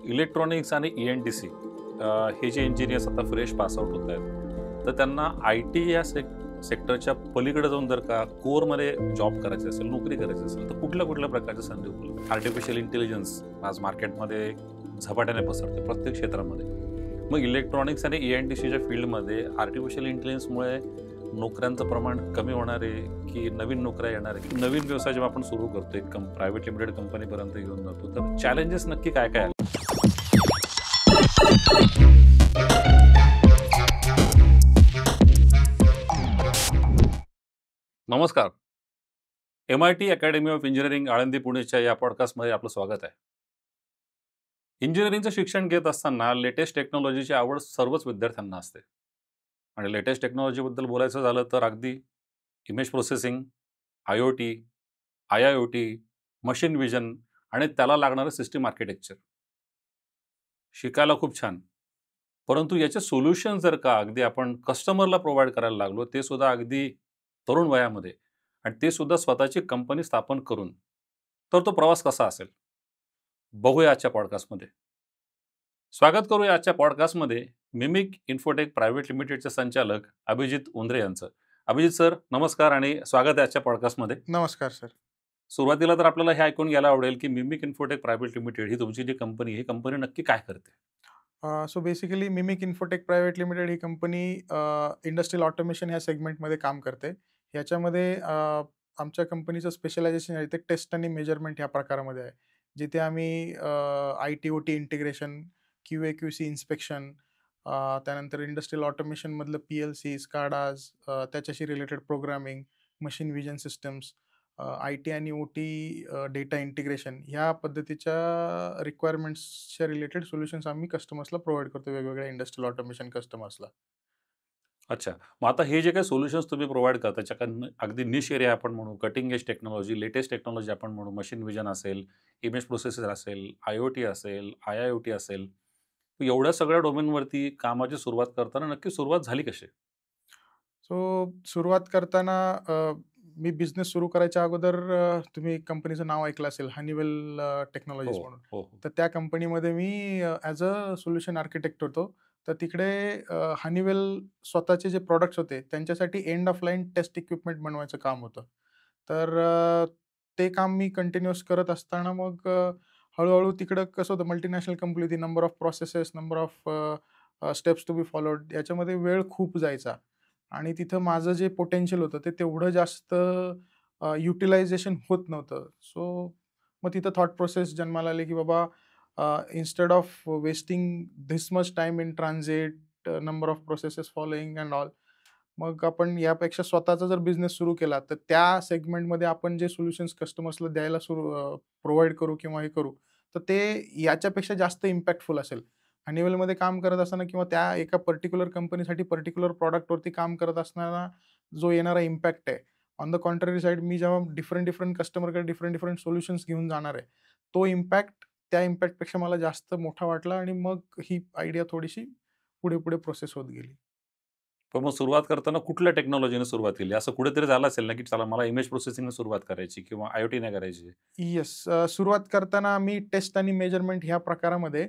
Electronics आणि ENTC हे जे इंजिनियर्स आता फ्रेश पासआउट होत आहेत, तर त्यांना IT या सेक्टरच्या पलीकडे जाऊन जर का कोअरमध्ये जॉब करायचे असेल, नोकरी करायची असेल, तर कुठल्या कुठल्या प्रकारच्या संधी उपलब्ध? आर्टिफिशियल इंटेलिजन्स आज मार्केटमध्ये झपाट्याने पसरते प्रत्येक क्षेत्रामध्ये. मग इलेक्ट्रॉनिक्स आणि ENTCच्या फील्डमध्ये आर्टिफिशियल इंटेलिजन्समुळे नोकऱ्यांचं प्रमाण कमी होणार आहे की नवीन नोकऱ्या येणार आहे? नवीन व्यवसाय जेव्हा आपण सुरू करतो, एक प्रायव्हेट लिमिटेड कंपनीपर्यंत घेऊन जातो, तर चॅलेंजेस नक्की काय काय आले? नमस्कार. MIT academy of engineering Alandi पुणेच्या या पॉडकास्टमध्ये आपलं स्वागत आहे. इंजिनिअरिंगचं शिक्षण घेत असताना लेटेस्ट टेक्नॉलॉजीची आवड सर्वच विद्यार्थ्यांना असते. आणि लेटेस्ट टेक्नॉलॉजीबद्दल बोलायचं झालं तर अगदी image processing, IoT, IIoT, machine vision आणि त्याला लागणारं सिस्टीम आर्किटेक्चर शिकायला खूप छान. परंतु याचे सोल्युशन जर का अगदी आपण कस्टमरला प्रोव्हाइड करायला लागलो, ते सुद्धा अगदी तरुण वयामध्ये, आणि ते सुद्धा स्वतःची कंपनी स्थापन करून, तर तो प्रवास कसा असेल? बघूया आजच्या पॉडकास्टमध्ये. स्वागत करूया आजच्या पॉडकास्टमध्ये मिमिक इन्फोटेक प्रायव्हेट लिमिटेडचे संचालक अभिजित उंद्रे यांचं. अभिजित सर, नमस्कार आणि स्वागत आहे आजच्या पॉडकास्टमध्ये. नमस्कार सर. सुरुवातीला तर आपल्याला हे ऐकून घ्यायला आवडेल की मिमिक इन्फोटेक प्रायव्हेट लिमिटेड ही तुमची जी कंपनी, ही कंपनी नक्की काय करते? So basically Mimic infotech private limited ही कंपनी इंडस्ट्रियल ऑटोमेशन ह्या सेगमेंटमध्ये काम करते. ह्याच्यामध्ये आमच्या कंपनीचं स्पेशलायझेशन आहे ते टेस्ट आणि मेजरमेंट ह्या प्रकारामध्ये आहे, जिथे आम्ही IT-OT इंटिग्रेशन, QA/QC इन्स्पेक्शन, त्यानंतर इंडस्ट्रियल ऑटोमेशनमधलं PLC, SCADAs, त्याच्याशी related programming, machine vision systems, IT आणि OT डेटा इंटिग्रेशन ह्या पद्धतीच्या रिक्वायरमेंट्सच्या रिलेटेड सोल्युशन्स आम्ही कस्टमर्सला प्रोव्हाइड करतो, वेगवेगळ्या इंडस्ट्रियल ऑटोमेशन कस्टमर्सला. अच्छा. मग आता हे जे काही सोल्युशन्स तुम्ही प्रोव्हाइड करता, त्याच्याकडनं अगदी निश एरिया आपण म्हणू, cutting edge technology, latest technology आपण म्हणू, मशीन विजन असेल, इमेज प्रोसेसर असेल, IoT असेल, IIoT असेल. एवढ्या सगळ्या डोमेनवरती कामाची सुरुवात करताना नक्की सुरुवात झाली कशी? सो सुरुवात करताना मी बिझनेस सुरू करायच्या अगोदर तुम्ही कंपनीचं नाव ऐकलं असेल, हनीवेल टेक्नॉलॉजीज हो, म्हणून. हो, हो. तर त्या कंपनीमध्ये मी ॲज अ सोल्युशन आर्किटेक्ट होतो. तर तिकडे हनीवेल स्वतःचे जे प्रॉडक्ट्स होते त्यांच्यासाठी end of line test equipment बनवायचं काम होतं. तर ते काम मी कंटिन्यूअस करत असताना मग हळू तिकडं कसं होतं, मल्टीनॅशनल कंपनी होती, number of processes, number of steps to be followed, याच्यामध्ये वेळ खूप जायचा. आणि तिथं माझं जे पोटेन्शियल होतं ते तेवढं जास्त युटिलायझेशन होत नव्हतं. सो मग तिथं थॉट प्रोसेस जन्माला आली, की बाबा instead of wasting this much time in transit, number of processes following and all, मग आपण यापेक्षा स्वतःचा जर बिझनेस सुरू केला, तर त्या सेगमेंटमध्ये आपण जे सोल्युशन्स कस्टमर्सला द्यायला प्रोव्हाइड करू किंवा हे करू, तर ते याच्यापेक्षा जास्त इम्पॅक्टफुल असेल. हनीवेलमध्ये काम करत असताना किंवा त्या एका पर्टिक्युलर कंपनीसाठी पर्टिक्युलर प्रॉडक्टवरती काम करत असताना जो येणारा इम्पॅक्ट आहे, ऑन द कॉन्ट्ररी साइड मी जेव्हा डिफरंट कस्टमरकडे डिफरंट सोल्युशन्स घेऊन जाणार आहे, तो इम्पॅक्ट त्या इम्पॅक्टपेक्षा मला जास्त मोठा वाटला आणि मग ही आयडिया थोडीशी पुढे प्रोसेस होत गेली. पण मग सुरुवात करताना कुठल्या टेक्नॉलॉजीने सुरुवात केली? असं कुठेतरी झालं असेल ना, की चला मला इमेज प्रोसेसिंगने सुरुवात करायची किंवा IoT नाही करायची. येस. सुरुवात करताना आम्ही टेस्ट आणि मेजरमेंट ह्या प्रकारामध्ये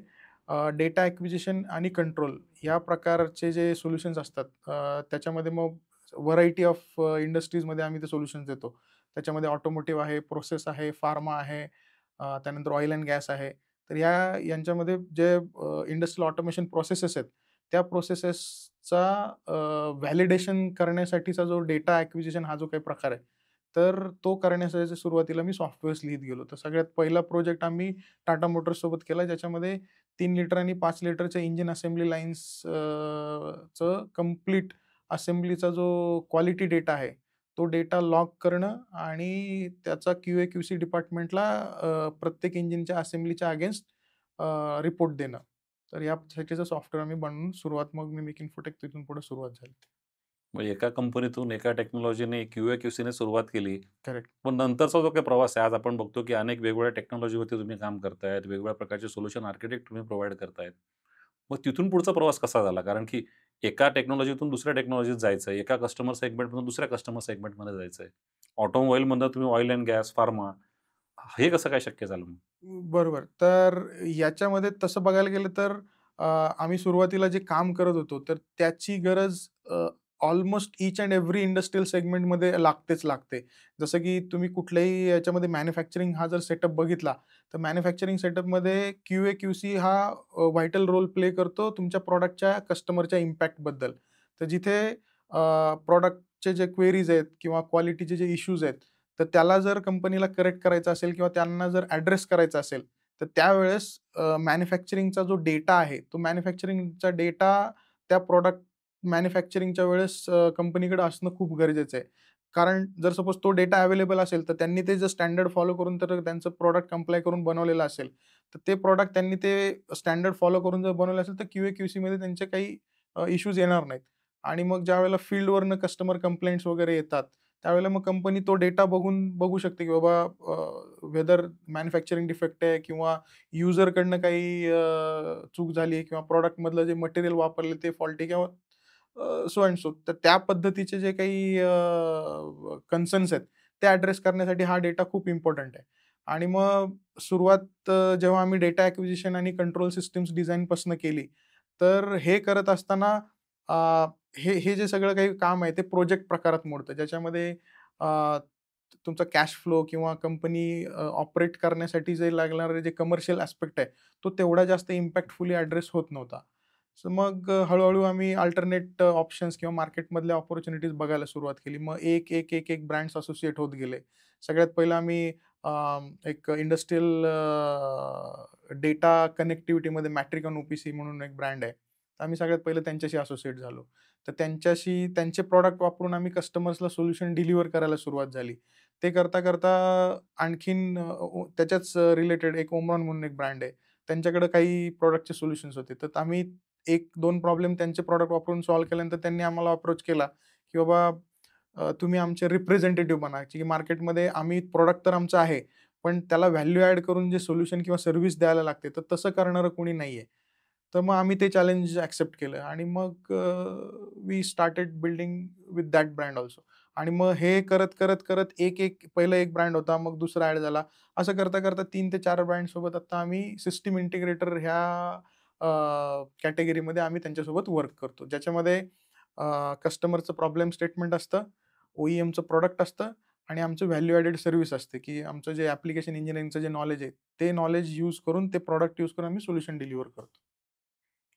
डेटा ॲक्विजिशन आणि कंट्रोल या प्रकारचे जे सोल्युशन्स असतात, त्याच्यामध्ये मग व्हरायटी ऑफ इंडस्ट्रीजमध्ये आम्ही ते सोल्युशन्स देतो. त्याच्यामध्ये ऑटोमोटिव्ह आहे, प्रोसेस आहे, फार्मा आहे, त्यानंतर ऑइल अँड गॅस आहे. तर यांच्यामध्ये जे इंडस्ट्रियल ऑटोमेशन प्रोसेसेस आहेत, त्या प्रोसेसेसचा व्हॅलिडेशन करण्यासाठीचा जो डेटा ॲक्विजिशन हा जो काही प्रकार आहे, तर तो करण्यासाठी सुरुवातीला मी सॉफ्टवेअर्स लिहित गेलो. तर सगळ्यात पहिला प्रोजेक्ट आम्ही टाटा मोटर्ससोबत केला, ज्याच्यामध्ये 3 लिटर आणि 5 लिटरच्या इंजिन असेंब्ली लाईन्स चं कंप्लीट असेंब्लीचा जो क्वालिटी डेटा आहे, तो डेटा लॉग करणं आणि त्याचा QA/QC डिपार्टमेंटला प्रत्येक इंजिनच्या असेंब्लीच्या अगेन्स्ट रिपोर्ट देणं. तर यासाठीचं सॉफ्टवेअर आम्ही बनवून सुरुवात मग मिमिक इन्फोटेक तिथून पुढे सुरुवात झाली. मग एका कंपनीतून एका टेक्नॉलॉजीने QA/QCने सुरुवात केली. करेक्ट. पण नंतरचा जो काही प्रवास आहे, आज आपण बघतो की अनेक वेगवेगळ्या टेक्नॉलॉजीवरती तुम्ही काम करतायत, वेगवेगळ्या प्रकारचे सोल्युशन आर्किटेक्ट तुम्ही प्रोव्हाइड करतायत. मग तिथून पुढचा प्रवास कसा झाला? कारण की एका टेक्नॉलॉजीतून दुसऱ्या टेक्नॉलॉजीत जायचं आहे, एका कस्टमर सेगमेंटमधून दुसऱ्या कस्टमर सेगमेंटमध्ये जायचं आहे. ऑटोमोबाईलमधनं तुम्ही ऑइल अँड गॅस, फार्मा, हे कसं काय शक्य झालं मग? बरोबर. तर याच्यामध्ये तसं बघायला गेलं तर आम्ही सुरुवातीला जे काम करत होतो, तर त्याची गरज almost each end every industrial सेगमेंटमध्ये लागतेच लागते. जसं की तुम्ही कुठल्याही याच्यामध्ये मॅन्युफॅक्चरिंग हा जर सेटअप बघितला, तर मॅन्युफॅक्चरिंग सेटअपमध्ये क्यू-ए, क्यू-सी हा व्हायटल रोल प्ले करतो तुमच्या प्रॉडक्टच्या कस्टमरच्या इम्पॅक्टबद्दल. तर जिथे प्रॉडक्टचे जे क्वेरीज आहेत किंवा क्वालिटीचे जे इश्यूज आहेत, तर त्याला जर कंपनीला करेक्ट करायचं असेल किंवा त्यांना जर ॲड्रेस करायचा असेल, तर त्यावेळेस मॅन्युफॅक्चरिंगचा जो डेटा आहे, तो मॅन्युफॅक्चरिंगचा डेटा त्या प्रॉडक्ट मॅन्युफॅक्चरिंगच्या वेळेस कंपनीकडे असणं खूप गरजेचं आहे. कारण जर सपोज तो डेटा अवेलेबल असेल, तर त्यांनी ते जर स्टँडर्ड फॉलो करून तर त्यांचं प्रॉडक्ट कंप्लाय करून बनवलेलं असेल, तर ते प्रॉडक्ट त्यांनी ते स्टँडर्ड फॉलो करून जर बनवलं असेल, तर क्यू-ए, क्यू-सीमध्ये त्यांचे काही इश्यूज येणार नाहीत. आणि मग ज्यावेळेला फील्डवरनं कस्टमर कंप्लेंट्स वगैरे येतात, त्यावेळेला मग कंपनी तो डेटा बघून बघू शकते, की बाबा वेदर मॅन्युफॅक्चरिंग डिफेक्ट आहे किंवा युजरकडनं काही चूक झाली आहे किंवा प्रॉडक्टमधलं जे मटेरियल वापरले ते फॉल्टी किंवा सो अँड सो. तर त्या पद्धतीचे जे काही कन्सर्न्स आहेत, ते ॲड्रेस करण्यासाठी हा डेटा खूप इम्पोर्टंट आहे. आणि मग सुरुवात जेव्हा आम्ही डेटा ॲक्विजिशन आणि कंट्रोल सिस्टम्स डिझाइनपासून केली, तर हे करत असताना अ, हे हे जे सगळं काही काम आहे, ते प्रोजेक्ट प्रकारात मोडतं. ज्याच्यामध्ये तुमचा कॅश फ्लो किंवा कंपनी ऑपरेट करण्यासाठी जे लागणारे जे कमर्शियल ॲस्पेक्ट आहे, तो तेवढा जास्त इम्पॅक्टफुली ॲड्रेस होत नव्हता. सो मग हळू-हळू आम्ही अल्टरनेट ऑप्शन्स किंवा मार्केटमधल्या अपॉर्च्युनिटीज बघायला सुरुवात केली. मग एक ब्रँड्स असोसिएट होत गेले. सगळ्यात पहिलं आम्ही एक इंडस्ट्रियल डेटा कनेक्टिव्हिटीमध्ये मॅट्रिकॉन ओ-पी-सी म्हणून एक ब्रँड आहे. तर आम्ही सगळ्यात पहिलं त्यांच्याशी असोसिएट झालो. तर त्यांच्याशी त्यांचे प्रॉडक्ट वापरून आम्ही कस्टमर्सला सोल्युशन डिलिव्हर करायला सुरुवात झाली. ते करता आणखीन त्याच्याच रिलेटेड एक ओमरॉन म्हणून एक ब्रँड आहे. त्यांच्याकडे काही प्रॉडक्टचे सोल्युशन्स होते. तर आम्ही 1-2 प्रॉब्लेम त्यांचे प्रॉडक्ट वापरून सॉल्व्ह केल्यानंतर त्यांनी आम्हाला अप्रोच केला, की बाबा तुम्ही आमचे रिप्रेझेंटेटिव्ह बना, की मार्केटमध्ये आम्ही प्रॉडक्ट तर आमचं आहे, पण त्याला व्हॅल्यू ॲड करून जे सोल्युशन किंवा सर्व्हिस द्यायला लागते, तर तसं करणारं कोणी नाहीये. तर मग आम्ही ते चॅलेंज एक्सेप्ट केलं आणि मग we started building with that brand also. आणि मग हे करत एक पहिला एक ब्रँड होता, मग दुसरा ॲड झाला. असं करता 3 ते 4 ब्रँडसोबत आता आम्ही सिस्टम इंटिग्रेटर ह्या कॅटेगरीमध्ये आम्ही त्यांच्यासोबत वर्क करतो. ज्याच्यामध्ये कस्टमरचं प्रॉब्लेम स्टेटमेंट असतं, ओ-ई-एमचं प्रॉडक्ट असतं आणि आमचं व्हॅल्यू ॲडेड सर्व्हिस असते, की आमचं जे ॲप्लिकेशन इंजिनिअरिंगचं जे नॉलेज आहे, ते नॉलेज यूज करून ते प्रॉडक्ट यूज करून आम्ही सोल्युशन डिलिव्हर करतो.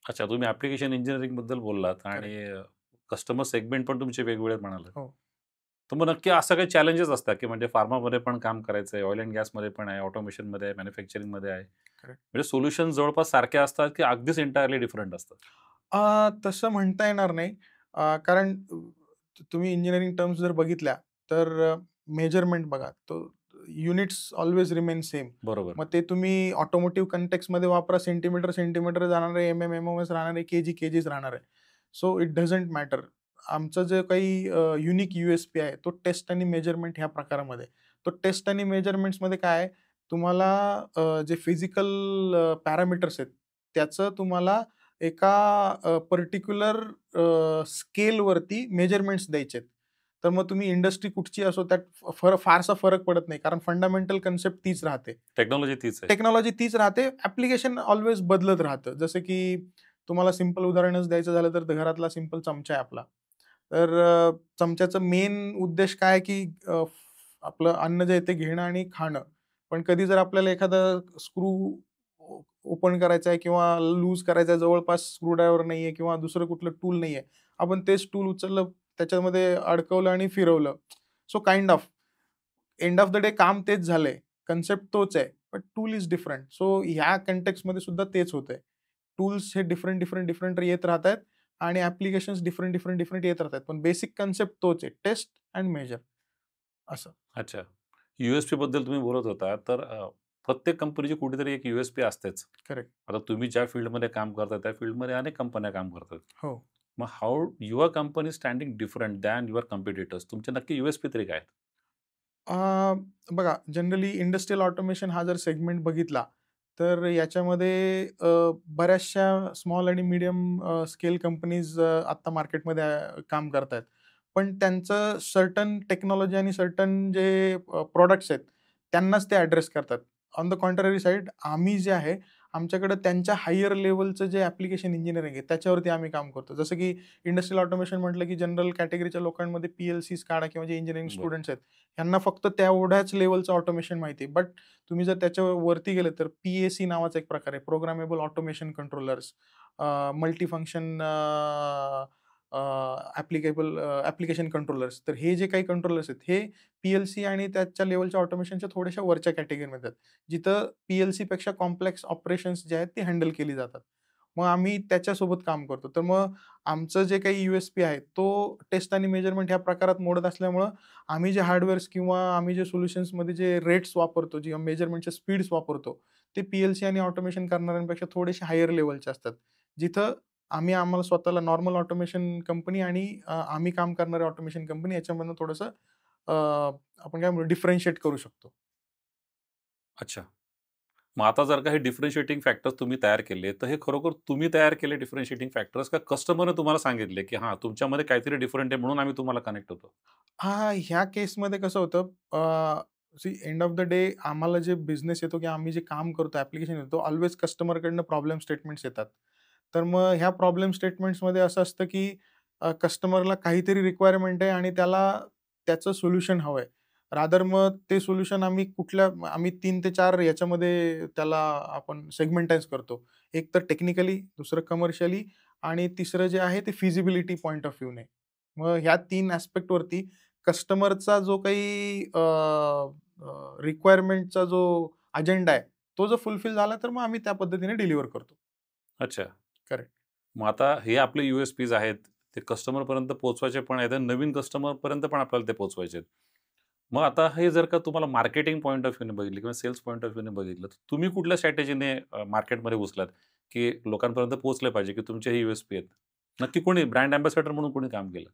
अच्छा, तुम्ही ॲप्लिकेशन इंजिनिअरिंगबद्दल बोललात आणि करेक्ट. कस्टमर सेगमेंट पण तुमचे वेगवेगळे म्हणालात. हो, तर मग नक्की असं काही चॅलेंजेस असतात, की म्हणजे फार्मामध्ये पण काम करायचं आहे, ऑइल एंड गॅसमध्ये पण आहे, ऑटोमेशनमध्ये आहे, मॅन्युफॅक्चरिंगमध्ये आहे. करेक्ट. म्हणजे सोल्युशन्स जवळपास सारखे असतात, की अगदीच एंटायरली डिफरंट असतात? तसं म्हणता येणार नाही. कारण तुम्ही इंजिनिअरिंग टर्म्स जर बघितल्या, तर मेजरमेंट बघा, तो युनिट्स ऑल्वेज रिमेन सेम. बरोबर. मग ते तुम्ही ऑटोमोटिव्ह कंटेक्स्टमध्ये वापरा, सेंटीमीटर राहणार आहे, एम-एम राहणार आहे, केजीच राहणार आहे. So it doesn't matter. आमचं जे काही युनिक यू-एस-पी आहे, तो टेस्ट आणि मेजरमेंट ह्या प्रकारामध्ये. तो टेस्ट आणि मेजरमेंट्समध्ये काय आहे, तुम्हाला जे फिजिकल पॅरामीटर्स आहेत, त्याचं तुम्हाला एका पर्टिक्युलर स्केलवरती मेजरमेंट्स द्यायचे आहेत. तर मग तुम्ही इंडस्ट्री कुठची असो त्यात फारसा फरक पडत नाही. कारण फंडामेंटल कन्सेप्ट तीच राहते. टेक्नॉलॉजी तीच आहे. टेक्नॉलॉजी तीच राहते. ॲप्लिकेशन ऑल्वेज बदलत राहतं. जसं की तुम्हाला सिंपल उदाहरणच द्यायचं झालं तर घरातला सिंपल चमचा आहे आपला. तर चमच्याचं मेन उद्देश काय आहे की आपलं अन्न जे आहे ते घेणं आणि खाणं. पण कधी जर आपल्याला एखादा स्क्रू ओपन करायचा आहे किंवा लूज करायचा आहे, जवळपास स्क्रूड्रायव्हर नाहीये किंवा दुसरं कुठलं टूल नाहीये. आपण तेच टूल उचललं, त्याच्यामध्ये अडकवलं आणि फिरवलं. So kind of end of the day काम तेच झालंय. कन्सेप्ट तोच आहे. But tool is different. So ह्या कंटेक्स्टमध्ये सुद्धा तेच होतंय. टूल्स हे डिफरंट येत राहतायत आणि ॲप्लिकेशन्स डिफरंट येत राहतात. पण बेसिक कन्सेप्ट तोच आहे. टेस्ट एंड मेजर असं. अच्छा. यू-एस-पी बद्दल तुम्ही बोलत होता, तर प्रत्येक कंपनीची कुठेतरी एक यू-एस-पी असतेच. करेक्ट. आता तुम्ही ज्या फील्डमध्ये काम करता, त्या फील्डमध्ये अनेक कंपन्या काम करतात. हो. मग how your company standing different than your competitors? तुमचे नक्की यू-एस-पी तरी काय आहेत? अ, बघा जनरली इंडस्ट्रियल ऑटोमेशन हा जर सेगमेंट बघितला, तर याच्यामध्ये बऱ्याचशा स्मॉल आणि मीडियम स्केल कंपनीज आत्ता मार्केटमध्ये काम करतायत. पण त्यांचं सर्टन टेक्नॉलॉजी आणि सर्टन जे प्रॉडक्ट्स आहेत, त्यांनाच ते ॲड्रेस करतात. ऑन द कॉन्ट्ररी साइड आम्ही जे आहे, आमच्याकडे त्यांच्या हायर लेव्हलचं जे ॲप्लिकेशन इंजिनिअरिंग आहे, त्याच्यावरती आम्ही काम करतो. जसं की इंडस्ट्रियल ऑटोमेशन म्हटलं की जनरल कॅटेगरीच्या लोकांमध्ये पी-एल-सी, स्काडा किंवा जे इंजिनिअरिंग बरं. स्टुडंट्स आहेत, ह्यांना फक्त तेवढ्याच लेव्हलचं ऑटोमेशन माहिती आहे. बट तुम्ही जर त्याच्यावरती गेले तर पी-ए-सी नावाचा एक प्रकार आहे, programmable automation controllers, multifunction application controllers. तर हे जे काही कंट्रोलर्स आहेत, हे पी-एल-सी आणि त्याच्या लेव्हलच्या ऑटोमेशनच्या थोड्याशा वरच्या कॅटेगरीमध्ये आहेत. जिथं पी-एल-सीपेक्षा कॉम्प्लेक्स ऑपरेशन्स जे आहेत, ती हँडल केली जातात. मग आम्ही त्याच्यासोबत काम करतो. तर मग आमचं जे काही यू-एस-पी आहे, तो टेस्ट आणि मेजरमेंट ह्या प्रकारात मोडत असल्यामुळं आम्ही जे हार्डवेअर्स किंवा आम्ही जे सोल्युशन्समध्ये जे रेट्स वापरतो, जे मेजरमेंटच्या स्पीड्स वापरतो, ते पी-एल-सी आणि ऑटोमेशन करणाऱ्यांपेक्षा थोडेसे हायर लेव्हलचे असतात. जिथं आम्हाला स्वतःला नॉर्मल ऑटोमेशन कंपनी आणि आम्ही काम करणारी ऑटोमेशन कंपनी याच्यामधनं थोडंसं आपण काय म्हणू डिफरन्शिएट करू शकतो. अच्छा. मग आता जर का हे डिफरन्शिएटिंग फॅक्टर्स तुम्ही तयार केले, तर हे खरोखर तुम्ही तयार केले डिफरन्शिएटिंग फॅक्टर्स का कस्टमरने तुम्हाला सांगितले, की हां, तुमच्यामध्ये काहीतरी डिफरंट आहे म्हणून आम्ही तुम्हाला कनेक्ट होतो? ह्या केसमध्ये कसं होतं एंड ऑफ द डे आम्हाला जे बिझनेस येतो किंवा आम्ही जे काम करतो, ॲप्लिकेशन येतो, ऑल्वेज कस्टमरकडनं प्रॉब्लेम स्टेटमेंट्स येतात. तर मग ह्या प्रॉब्लेम स्टेटमेंट्समध्ये असं असतं, की कस्टमरला काहीतरी रिक्वायरमेंट आहे आणि त्याला त्याचं सोल्युशन हवं आहे. रादर मग ते सोल्युशन आम्ही 3 ते 4 याच्यामध्ये त्याला आपण सेगमेंटाइज करतो. एक तर टेक्निकली, दुसरं कमर्शियली आणि तिसरं जे आहे ते फिजिबिलिटी पॉइंट ऑफ व्ह्यूने. मग ह्या 3 ॲस्पेक्टवरती कस्टमरचा जो काही रिक्वायरमेंटचा जो अजेंडा आहे, तो जर फुलफिल झाला, तर मग आम्ही त्या पद्धतीने डिलिव्हर करतो. अच्छा. करेक्ट. मग आता हे आपले यू-एस-पीज आहेत, ते कस्टमरपर्यंत पोहोचवायचे पण आहेत आणि नवीन कस्टमरपर्यंत पण आपल्याला ते पोहोचवायचे आहेत. मग आता हे जर का तुम्हाला मार्केटिंग पॉइंट ऑफ व्ह्यूने बघितलं किंवा सेल्स पॉइंट ऑफ व्ह्यूने बघितलं, तर तुम्ही कुठल्या स्ट्रॅटेजीने मार्केटमध्ये घुसलात, की लोकांपर्यंत पोहोचले पाहिजे, की तुमचे हे यू-एस-पी आहेत? नक्की कोणी ब्रँड अँबॅसेडर म्हणून कोणी काम केलं?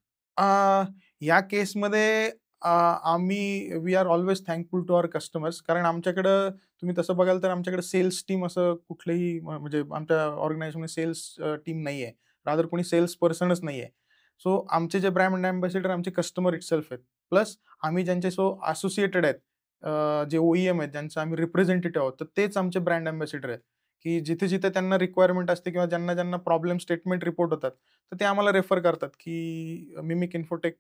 या केसमध्ये आम्ही we are always thankful to our customers कारण आमच्याकडं तुम्ही तसं बघाल तर आमच्याकडे सेल्स टीम असं कुठलंही म्हणजे आमच्या ऑर्गनायझेशनमध्ये सेल्स टीम नाही आहे. रादर कोणी सेल्स पर्सनच नाही आहे. सो आमचे जे ब्रँड अँबॅसेडर आमचे कस्टमर इटसेल्फ आहेत. प्लस आम्ही असोसिएटेड आहेत, जे ओ-ई-एम आहेत, ज्यांचं आम्ही रिप्रेझेंटेटिव्ह आहोत, तर तेच आमचे ब्रँड अँबॅसेडर आहेत, की जिथे-जिथे त्यांना रिक्वायरमेंट असते किंवा ज्यांना प्रॉब्लेम स्टेटमेंट रिपोर्ट होतात, तर ते आम्हाला रेफर करतात, की मिमिक इन्फोटेक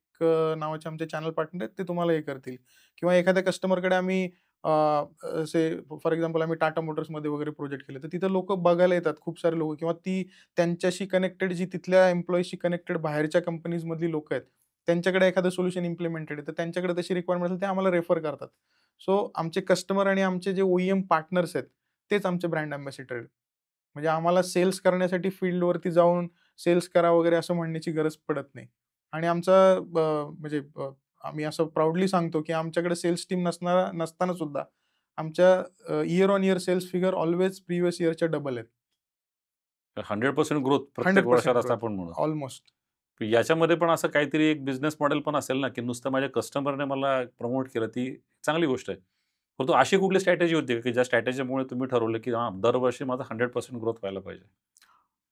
नावाचे आमचे चॅनल पार्टनर आहेत, ते तुम्हाला हे करतील किंवा एखाद्या कस्टमरकडे आम्ही फॉर एक्झाम्पल आम्ही टाटा मोटर्समध्ये वगैरे प्रोजेक्ट केले, तर तिथं लोकं बघायला येतात खूप सारे लोकं किंवा ती त्यांच्याशी कनेक्टेड जी तिथल्या एम्प्लॉईजशी कनेक्टेड बाहेरच्या कंपनीजमधली लोकं आहेत, त्यांच्याकडे एखादं सोल्युशन इम्प्लिमेंटेड आहे, तर त्यांच्याकडे तशी रिक्वायरमेंट असेल, ते आम्हाला रेफर करतात. सो आमचे कस्टमर आणि आमचे जे ओ-ई-एम पार्टनर्स आहेत, तेच आमचे ब्रँड अँबॅसेडर आहेत. म्हणजे आम्हाला सेल्स करण्यासाठी फील्डवरती जाऊन सेल्स करा वगैरे असं म्हणण्याची गरज पडत नाही. आणि म्हणजे आम्ही असं प्राउडली सांगतो, की आमच्याकडे सेल्स टीम नसताना सुद्धा आमच्या year on year sales figure always previous इयरच्या डबल आहेत. 100% ग्रोथ प्रत्येक वर्षात 100% असं ग्रोथ आपण म्हणू. ऑलमोस्ट. याच्यामध्ये पण असं काहीतरी एक बिझनेस मॉडेल पण असेल ना, की नुसतं माझ्या कस्टमरने मला प्रमोट केलं, ती चांगली गोष्ट आहे. परंतु अशी कुठली स्ट्रॅटेजी होती का, की ज्या स्ट्रॅटेजीमुळे तुम्ही ठरवलं, की हां, दरवर्षी माझा 100% ग्रोथ व्हायला पाहिजे?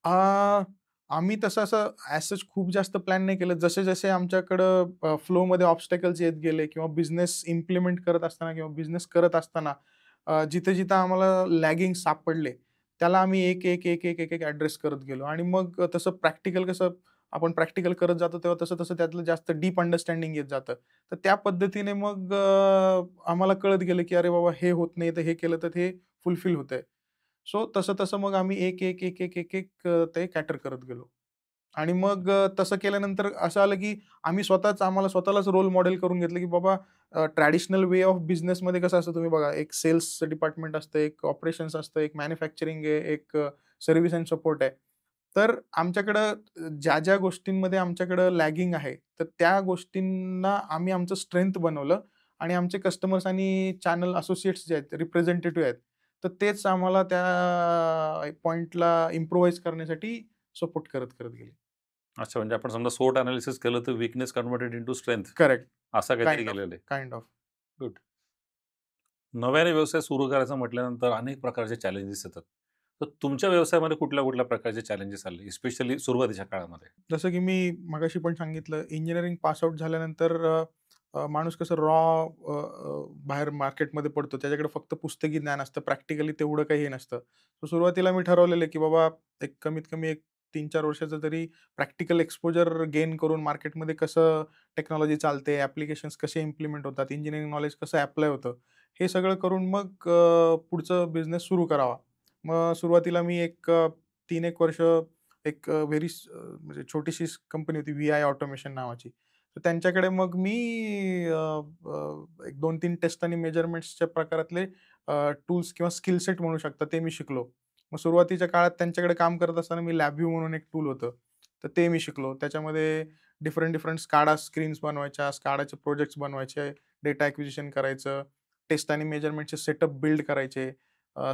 आ, आम्ही तसं असं ॲज सच खूप जास्त प्लॅन नाही केलं. जसे-जसे आमच्याकडं फ्लोमध्ये ऑब्स्टॅकल्स येत गेले किंवा बिझनेस इम्प्लिमेंट करत असताना किंवा बिझनेस करत असताना जिथं-जिथं आम्हाला लॅगिंग सापडले, त्याला आम्ही एक ॲड्रेस करत गेलो आणि मग तसं प्रॅक्टिकल कसं आपण प्रॅक्टिकल करत जातो, तेव्हा तसं-तसं त्यातलं जास्त डीप अंडरस्टँडिंग येत जातं. तर त्या पद्धतीने मग आम्हाला कळत गेलं, की अरे बाबा हे होत नाही, तर हे केलं तर हे फुलफिल होतंय. सो तसं-तसं मग आम्ही ते कॅटर करत गेलो. आणि मग तसं केल्यानंतर असं आलं, की आम्हाला स्वतःलाच रोल मॉडेल करून घेतलं, की बाबा ट्रॅडिशनल वे ऑफ बिझनेसमध्ये कसं असतं तुम्ही बघा, एक सेल्स डिपार्टमेंट असतं, एक ऑपरेशन्स असतं, एक मॅन्युफॅक्चरिंग आहे, एक सर्व्हिस एंड सपोर्ट आहे. तर आमच्याकडं ज्या गोष्टींमध्ये आमच्याकडं लॅगिंग आहे, तर त्या गोष्टींना आम्ही आमचं स्ट्रेंथ बनवलं आणि आमचे कस्टमर्स आणि चॅनल असोसिएट्स जे आहेत, रिप्रेझेंटेटिव्ह आहेत, तर तेच आम्हाला त्या पॉइंटला इम्प्रूव्हाइज करण्यासाठी सपोर्ट करत गेले. अच्छा, म्हणजे आपण समजा SWOT एनालिसिस केलं, तर weakness converted into strength correct. असं काहीतरी काइंड ऑफ, केलेलं आहे. Kind of. गुड. नव्याने व्यवसाय सुरू करायचा म्हटल्यानंतर अनेक प्रकारचे चॅलेंजेस येतात. तर तुमच्या व्यवसायामध्ये कुठल्या-कुठल्या प्रकारचे चॅलेंजेस आले, स्पेशली सुरुवातीच्या काळामध्ये? जसं की मी मगाशी पण सांगितलं, इंजिनिअरिंग पास आउट झाल्यानंतर माणूस कसं रॉ बाहेर मार्केटमध्ये पडतो. त्याच्याकडे फक्त पुस्तकी ज्ञान असतं. प्रॅक्टिकली तेवढं काही हे नसतं. तर सुरुवातीला मी ठरवलेलं की बाबा एक कमीत कमी एक 3-4 वर्षाचं तरी प्रॅक्टिकल एक्सपोजर गेन करून मार्केटमध्ये कसं टेक्नॉलॉजी चालते, ॲप्लिकेशन्स कसे इम्प्लिमेंट होतात, इंजिनिअरिंग नॉलेज कसं ॲप्लाय होतं, हे सगळं करून मग पुढचं बिझनेस सुरू करावा. मग सुरुवातीला मी एक 3-1 वर्ष एक म्हणजे छोटीशी कंपनी होती व्ही-आय ऑटोमेशन नावाची. तर त्यांच्याकडे मग मी अ, एक 2-3 टेस्ट आणि मेजरमेंट्सच्या प्रकारातले टूल्स किंवा स्किल सेट म्हणू शकता ते मी शिकलो. मग सुरुवातीच्या काळात त्यांच्याकडे काम करत असताना मी LabVIEW म्हणून एक टूल होतं. तर ते मी शिकलो. त्याच्यामध्ये डिफरंट SCADA स्क्रीन्स बनवायच्या, SCADAचे प्रोजेक्ट्स बनवायचे, डेटा एक्विजिशन करायचं, टेस्ट आणि मेजरमेंटचे सेटअप बिल्ड करायचे,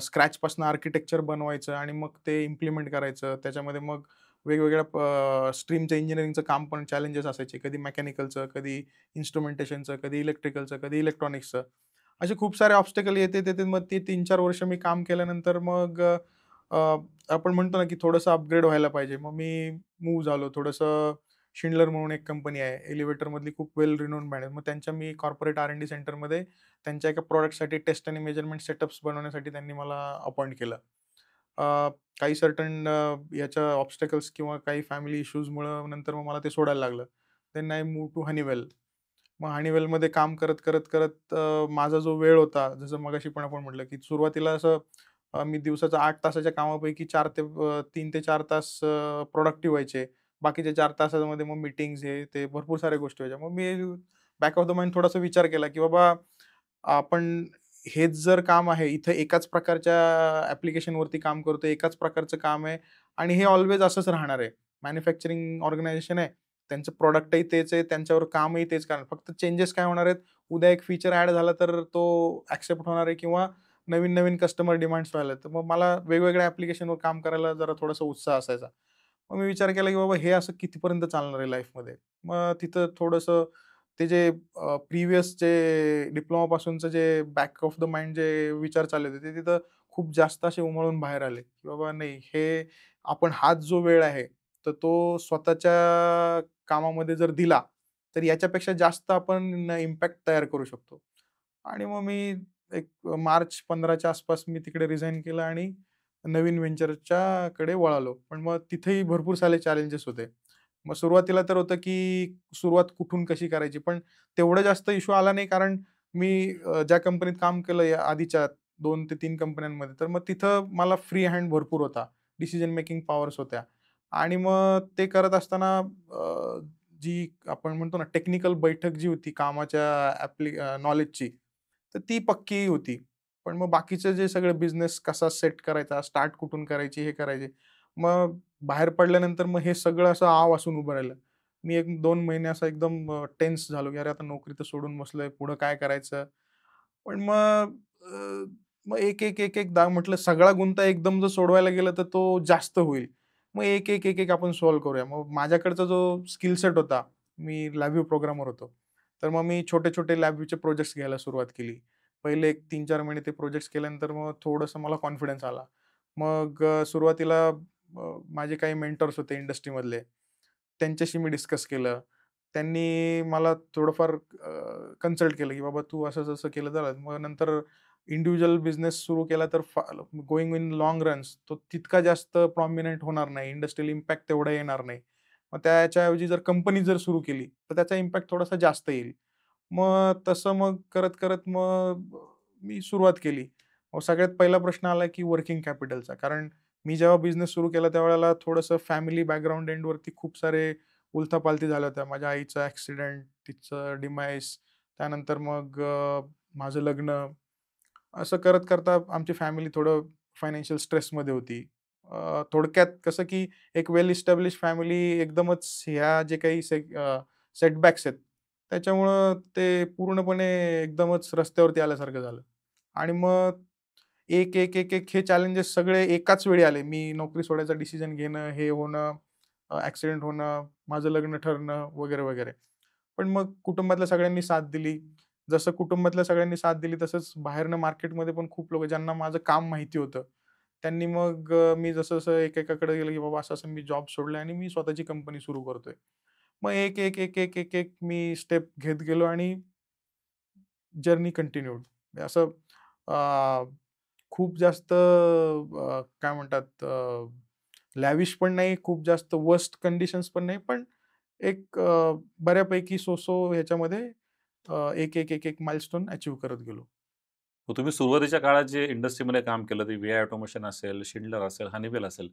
स्क्रॅचपासून आर्किटेक्चर बनवायचं आणि मग ते इम्प्लिमेंट करायचं. त्याच्यामध्ये मग वेगवेगळ्या स्ट्रीमचं इंजिनिअरिंगचं काम पण चॅलेंजेस असायचे. कधी मेकॅनिकलचं, कधी इन्स्ट्रुमेंटेशनचं, कधी इलेक्ट्रिकलचं, कधी इलेक्ट्रॉनिक्सचं. असे खूप सारे ऑब्स्टॅकल येते. मग ते 3-4 वर्ष मी काम केल्यानंतर मग अ, आपण म्हणतो ना, की थोडंसं अपग्रेड व्हायला पाहिजे. मग मी मूव्ह झालो. थोडंसं शिंडलर म्हणून एक कंपनी आहे. एलिव्हेटरमधली खूप वेल रिनोन ब्रँड आहे. मग त्यांच्या मी कॉर्पोरेट R&D सेंटरमध्ये त्यांच्या एका प्रॉडक्टसाठी टेस्ट आणि मेजरमेंट सेटअप्स बनवण्यासाठी त्यांनी मला अपॉइंट केलं. काही सर्टन याच्या ऑब्स्टॅकल्स किंवा काही फॅमिली इश्यूजमुळं नंतर मग मला ते सोडायला लागलं. Then I move to Honeywell. मग हनीवेलमध्ये काम करत माझा जो वेळ होता, जसं मगाशी पण आपण म्हटलं, की सुरुवातीला असं मी दिवसाच्या 8 तासाच्या कामापैकी 3 ते 4 तास प्रॉडक्टिव्ह व्हायचे. बाकीच्या 4 तासामध्ये मग मीटिंग्ज हे ते भरपूर साऱ्या गोष्टी व्हायच्या. मग मी बॅक ऑफ द माइंड थोडासा विचार केला, की बाबा आपण हेच जर काम आहे, इथं एकाच प्रकारच्या ॲप्लिकेशनवरती काम करतोय, एकाच प्रकारचं काम आहे आणि हे ऑल्वेज असंच राहणार आहे. मॅन्युफॅक्चरिंग ऑर्गनायझेशन आहे. त्यांचं प्रॉडक्टही तेच आहे, त्यांच्यावर कामही तेच करणार. फक्त चेंजेस काय होणार आहेत, उद्या एक फीचर ॲड झाला तर तो ॲक्सेप्ट होणार आहे किंवा नवीन-नवीन कस्टमर डिमांड्स व्हायला. तर मग मला वेगवेगळ्या ॲप्लिकेशनवर काम करायला जरा थोडासा उत्साह असायचा. मग मी विचार केला, की बाबा हे असं कितीपर्यंत चालणार आहे लाईफमध्ये. मग तिथं थोडंसं ते जे प्रिव्हियस जे डिप्लोमापासूनचं जे बॅक ऑफ द माइंड जे विचार चालले होते, ते तिथं खूप जास्त असे उमळून बाहेर आले, की बाबा नाही हे आपण हाच जो वेळ आहे, तर तो स्वतःच्या कामामध्ये जर दिला, तर याच्यापेक्षा जास्त आपण इम्पॅक्ट तयार करू शकतो. आणि मग मी एक मार्च 15च्या आसपास मी तिकडे रिझाइन केलं आणि नवीन व्हेंचरच्या कडे वळालो. पण मग तिथेही भरपूर सारे चॅलेंजेस होते. मग सुरुवातीला तर होतं, की सुरुवात कुठून कशी करायची? पण तेवढा जास्त इश्यू आला नाही कारण मी ज्या कंपनीत काम केलं या आधीच्या 2 ते 3 कंपन्यांमध्ये, तर मग तिथं मला फ्री हँड भरपूर होता. डिसिजन मेकिंग पॉवर्स होत्या आणि मग ते करत असताना जी आपण म्हणतो ना टेक्निकल बैठक जी होती कामाच्या नॉलेजची, तर ती पक्की होती. पण मग बाकीचं जे सगळं बिझनेस कसा सेट करायचा, स्टार्ट कुठून करायची, हे करायचे. मग बाहेर पडल्यानंतर मग हे सगळं असं आव असून उभं राहिलं. मी 1-2 महिने असा एकदम टेन्स झालो, की अरे आता नोकरी तर सोडून बसलोय, पुढं काय करायचं? पण मग मग एक-एक म्हटलं सगळा गुंता एकदम जर सोडवायला गेलं तर तो जास्त होईल. मग एक आपण सॉल्व्ह करूया. मग माझ्याकडचा जो स्किल सेट होता, मी LabVIEW प्रोग्रामर होतो. तर मग मी छोटे-छोटे LabVIEWचे प्रोजेक्ट्स घ्यायला सुरुवात केली. पहिले एक 3-4 महिने ते प्रोजेक्ट्स केल्यानंतर मग थोडंसं मला कॉन्फिडन्स आला. मग सुरुवातीला माझे काही मेंटॉर्स होते इंडस्ट्रीमधले. त्यांच्याशी मी डिस्कस केलं. त्यांनी मला थोडंफार कन्सल्ट केलं, की "बाबा तू असं-असं केलं तर" मग नंतर इंडिव्हिज्युअल बिझनेस सुरू केला तर गोइंग इन लाँग रन्स तो तितका जास्त प्रॉमिनंट होणार नाही. इंडस्ट्रियल इम्पॅक्ट तेवढा येणार नाही. मग त्याच्याऐवजी जर कंपनी जर सुरू केली, तर त्याचा इम्पॅक्ट थोडासा जास्त येईल. मग तसं मग करत मग मी सुरुवात केली. मग सगळ्यात पहिला प्रश्न आला, की वर्किंग कॅपिटलचा. कारण मी जेव्हा बिझनेस सुरू केला त्यावेळेला थोडंसं फॅमिली बॅकग्राऊंड एंडवरती खूप सारे उलथापालथी झाल्या होत्या. माझ्या आईचा ॲक्सिडेंट, तिचं डिमाईस, त्यानंतर मग माझं लग्न. असं करता आमची फॅमिली थोडं फायनान्शियल स्ट्रेसमध्ये होती. थोडक्यात कसं, की एक वेल इस्टॅब्लिश्ड फॅमिली एकदमच ह्या जे काही सेटबॅक्स आहेत, त्याच्यामुळं ते पूर्णपणे एकदमच रस्त्यावरती आल्यासारखं झालं. आणि मग एक हे चॅलेंजेस सगळे एकाच वेळी आले. मी नोकरी सोडायचा डिसिजन घेणं, हे होणं, ॲक्सिडेंट होणं, माझं लग्न ठरणं वगैरे. पण मग कुटुंबातल्या सगळ्यांनी साथ दिली. जसं कुटुंबातल्या सगळ्यांनी साथ दिली, तसंच बाहेरनं मार्केटमध्ये पण खूप लोकं ज्यांना माझं काम माहिती होतं. त्यांनी मग मी जसं-जसं एकेकाकडे गेलं, की बाबा असं-असं मी जॉब सोडलाय आणि मी स्वतःची कंपनी सुरू करतोय. मग एक मी स्टेप घेत गेलो आणि जर्नी कंटिन्यूड. असं अ, खूप जास्त काय म्हणतात लॅविश पण नाही, खूप जास्त वर्स्ट कंडिशन्स पण नाही, पण एक बऱ्यापैकी ह्याच्यामध्ये एक माइलस्टोन अचीव्ह करत गेलो. मग तुम्ही सुरुवातीच्या काळात जे इंडस्ट्रीमध्ये काम केलं, ते व्हीआय ऑटोमेशन असेल, शिंडलर असेल, हनीवेल असेल.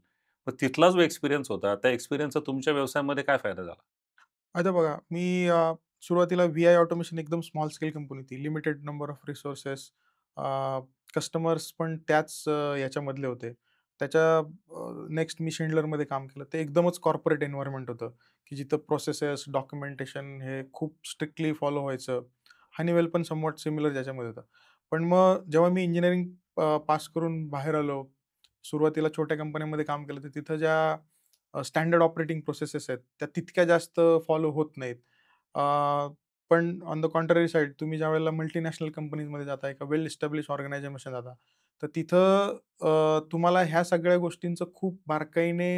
मग तिथला जो एक्सपिरियन्स होता, त्या एक्सपिरियन्सचा तुमच्या व्यवसायामध्ये काय फायदा झाला? आता बघा, मी सुरुवातीला व्ही-आय ऑटोमेशन एकदम स्मॉल स्केल कंपनी होती. Limited number of resources, customers पण त्याच याच्यामधले होते. नेक्स्ट मी शिंडलरमध्ये काम केलं. ते एकदमच कॉर्पोरेट एन्व्हायर्नमेंट होतं, की जिथं प्रोसेसेस, डॉक्युमेंटेशन हे खूप स्ट्रिक्टली फॉलो व्हायचं. हनीवेल पण समव्हॉट सिमिलर त्याच्यामध्ये होतं. पण मग जेव्हा मी इंजिनिअरिंग पास करून बाहेर आलो, सुरुवातीला छोट्या कंपन्यांमध्ये काम केलं, तर तिथं ज्या स्टँडर्ड ऑपरेटिंग प्रोसेसेस आहेत, त्या तितक्या जास्त फॉलो होत नाहीत. अ, पण ऑन द कॉन्ट्ररी साइड तुम्ही ज्यावेळेला मल्टीनॅशनल कंपनीजमध्ये जाता, एका वेल एस्टॅब्लिश ऑर्गनायझेशन जाता, तर तिथं तुम्हाला ह्या सगळ्या गोष्टींचं खूप बारकाईने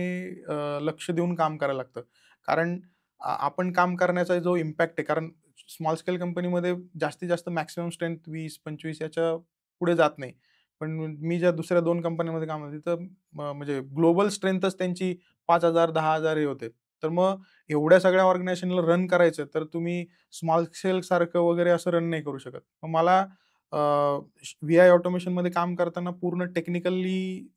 लक्ष देऊन काम करायला लागतं. कारण आपण काम करण्याचा जो इम्पॅक्ट आहे, कारण स्मॉल स्केल कंपनीमध्ये जास्तीत जास्त मॅक्सिमम स्ट्रेंथ 20-25 याच्या पुढे जात नाही. पण मी ज्या दुसऱ्या 2 कंपन्यांमध्ये काम केलं तिथं म्हणजे ग्लोबल स्ट्रेंथच त्यांची 5,000 10,000 हे होते. तर मग एवढ्या सगळ्या ऑर्गनायझेशनला रन करायचं, तर तुम्ही स्मॉल स्केल सारखं वगैरे असं रन नाही करू शकत. मग मला व्ही-आय ऑटोमेशनमध्ये काम करताना पूर्ण टेक्निकली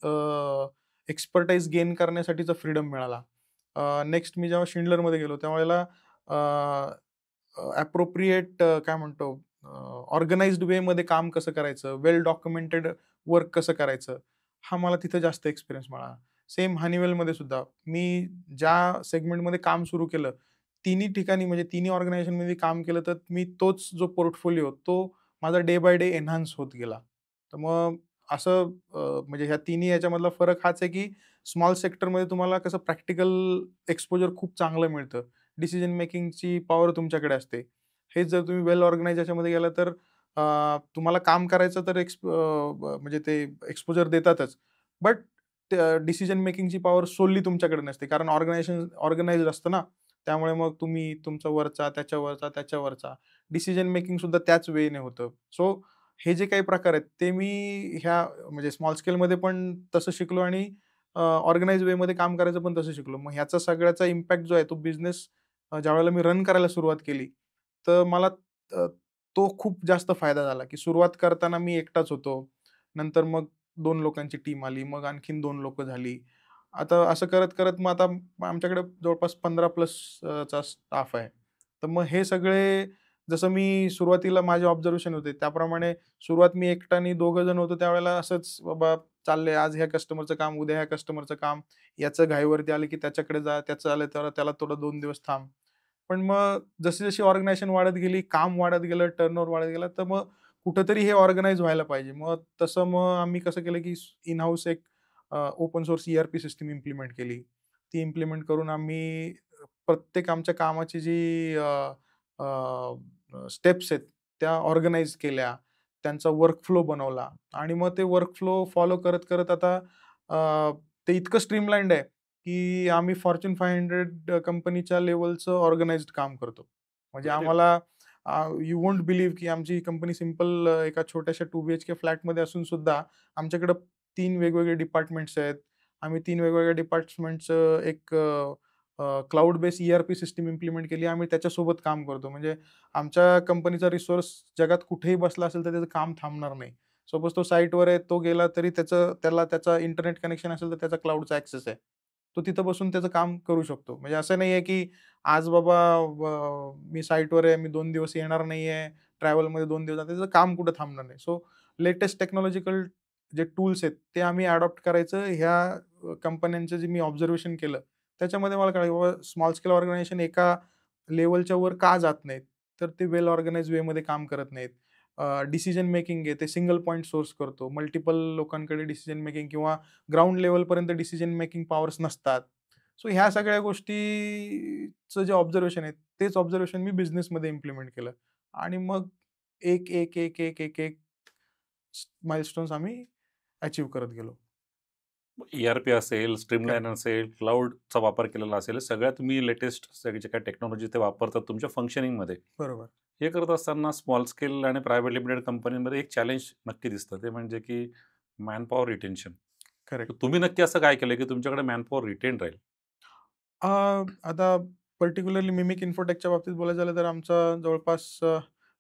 एक्सपर्टाईज गेन करण्यासाठीचा फ्रीडम मिळाला. नेक्स्ट मी जेव्हा शिंडलरमध्ये गेलो त्यावेळेला काय म्हणतो ऑर्गनाइज्ड वेमध्ये काम कसं करायचं, वेल डॉक्युमेंटेड वर्क कसं करायचं, हा मला तिथं जास्त एक्सपिरियन्स मिळाला. सेम हनीवेलमध्ये सुद्धा मी ज्या सेगमेंटमध्ये काम सुरू केलं, तिन्ही ठिकाणी म्हणजे तिन्ही ऑर्गनायझेशनमध्ये काम केलं, तर मी तोच जो पोर्टफोलिओ तो माझा डे बाय डे एन्हान्स होत गेला. तर मग असं म्हणजे ह्या तिन्ही याच्यामधला फरक हाच आहे, की स्मॉल सेक्टरमध्ये तुम्हाला कसं प्रॅक्टिकल एक्सपोजर खूप चांगलं मिळतं. डिसिजन मेकिंगची पॉवर तुमच्याकडे असते. हेच जर तुम्ही वेल ऑर्गनाइज याच्यामध्ये गेला तर तुम्हाला काम करायचं तर म्हणजे ते एक्सपोजर देतातच. बट डिसिजन मेकिंगची पॉवर सोलली तुमच्याकडे नसते. कारण ऑर्गनायझेशन ऑर्गनाइज्ड असतं ना. त्यामुळे मग तुम्ही तुमचा वरचा, त्याच्यावरचा, त्याच्यावरचा डिसिजन मेकिंग सुद्धा त्याच वेने होतं. सो हे जे काही प्रकार आहेत ते मी ह्या म्हणजे स्मॉल स्केलमध्ये पण तसं शिकलो आणि वेमध्ये काम करायचं पण तसं शिकलो. मग ह्याचा सगळ्याचा इम्पॅक्ट जो आहे तो बिझनेस ज्यावेळेला मी रन करायला सुरुवात केली, तर मला अ, तो खूप जास्त फायदा झाला, की सुरुवात करताना मी एकटाच होतो. नंतर मग 2 लोकांची टीम आली. मग आणखीन 2 लोकं झाली. आता असं करत-करत मग आता आमच्याकडे जवळपास 15 प्लस चा स्टाफ आहे. तर मग हे सगळे जसं मी सुरुवातीला माझे ऑब्झर्वेशन होते त्याप्रमाणे सुरुवात मी एकटा आणि दोघं जण होतो त्यावेळेला असंच बाबा चाललंय आज ह्या कस्टमरचं काम, उद्या ह्या कस्टमरचं काम. याचं घाईवरती आलं की त्याच्याकडे जा, त्याचं आलं तर त्याला थोडं 2 दिवस थांब. पण मग जशी-जशी ऑर्गनायझेशन वाढत गेली, काम वाढत गेलं, टर्नओव्हर वाढत गेला, तर मग कुठेतरी हे ऑर्गनाइज व्हायला पाहिजे. मग आम्ही कसं केलं की इन हाऊस एक open source E system implement केली. ती इम्प्लिमेंट करून आम्ही प्रत्येक आमच्या कामाची जी स्टेप्स आहेत त्या ऑर्गनाइज केल्या. त्यांचा वर्कफ्लो बनवला आणि मग ते वर्कफ्लो फॉलो करत-करत आता ते इतकं स्ट्रीमलाईन्ड आहे, की आम्ही फॉर्च्यून 500 कंपनीच्या लेव्हलचं ऑर्गनाइज्ड काम करतो. म्हणजे अरे वाह! आम्हाला यू वोंट बिलीव्ह की आमची कंपनी सिंपल एका छोट्याशा 2 बीएचके फ्लॅटमध्ये असून सुद्धा आमच्याकडे 3 वेगवेगळे डिपार्टमेंट्स आहेत. आम्ही 3 वेगवेगळ्या डिपार्टमेंट्सचं एक क्लाउड बेस्ड सिस्टम इम्प्लिमेंट केली. आम्ही त्याच्यासोबत काम करतो. म्हणजे आमच्या कंपनीचा रिसोर्स जगात कुठेही बसला असेल, तर त्याचं काम थांबणार नाही. सपोज तो साइटवर आहे, तो गेला तरी त्याला त्याचा इंटरनेट कनेक्शन असेल, तर त्याचा क्लाउडचा ॲक्सेस आहे. तो तिथं बसून त्याचं काम करू शकतो. म्हणजे असं नाहीये, की आज बाबा मी साइटवर आहे, मी 2 दिवस येणार नाहीये, ट्रॅव्हलमध्ये 2 दिवस त्याचं काम कुठं थांबणार नाही. सो लेटेस्ट टेक्नॉलॉजिकल जे टूल्स आहेत, ते आम्ही अडॉप्ट करायचं ह्या कंपन्यांचं जे मी ऑब्झर्वेशन केलं, त्याच्यामध्ये मला कळलं, बाबा स्मॉल स्केल ऑर्गनायझेशन एका लेव्हलच्या वर का जात नाहीत? तर ते वेल ऑर्गनाइज्ड वेमध्ये काम करत नाहीत. डिसिजन मेकिंग आहे ते सिंगल पॉइंट सोर्स करतो. मल्टिपल लोकांकडे डिसिजन मेकिंग किंवा ग्राउंड लेव्हलपर्यंत डिसिजन मेकिंग पॉवर्स नसतात. सो ह्या सगळ्या गोष्टीचं जे ऑब्झर्वेशन आहे, तेच ऑब्झर्वेशन मी बिझनेसमध्ये इम्प्लिमेंट केलं आणि मग एक माइलस्टोन्स आम्ही अचीव्ह करत गेलो. ERP असेल, स्ट्रीमलाईन करेक्ट. असेल, क्लाउडचा वापर केलेला असेल, हे सगळ्या तुम्ही लेटेस्ट सगळे जे काही टेक्नॉलॉजी ते वापरतात तुमच्या फंक्शनिंगमध्ये. बरोबर. हे करत असताना स्मॉल स्केल आणि प्रायव्हेट लिमिटेड कंपनीमध्ये एक चॅलेंज नक्की दिसतं. ते म्हणजे की मॅनपॉवर रिटेन्शन. तर करेक्ट. तुम्ही नक्की असं काय केलं, की तुमच्याकडे मॅनपॉवर रिटेन राहील? आता पर्टिक्युलरली मिमिक इन्फोटेकच्या बाबतीत बोलायचं झालं तर आमचा जवळपास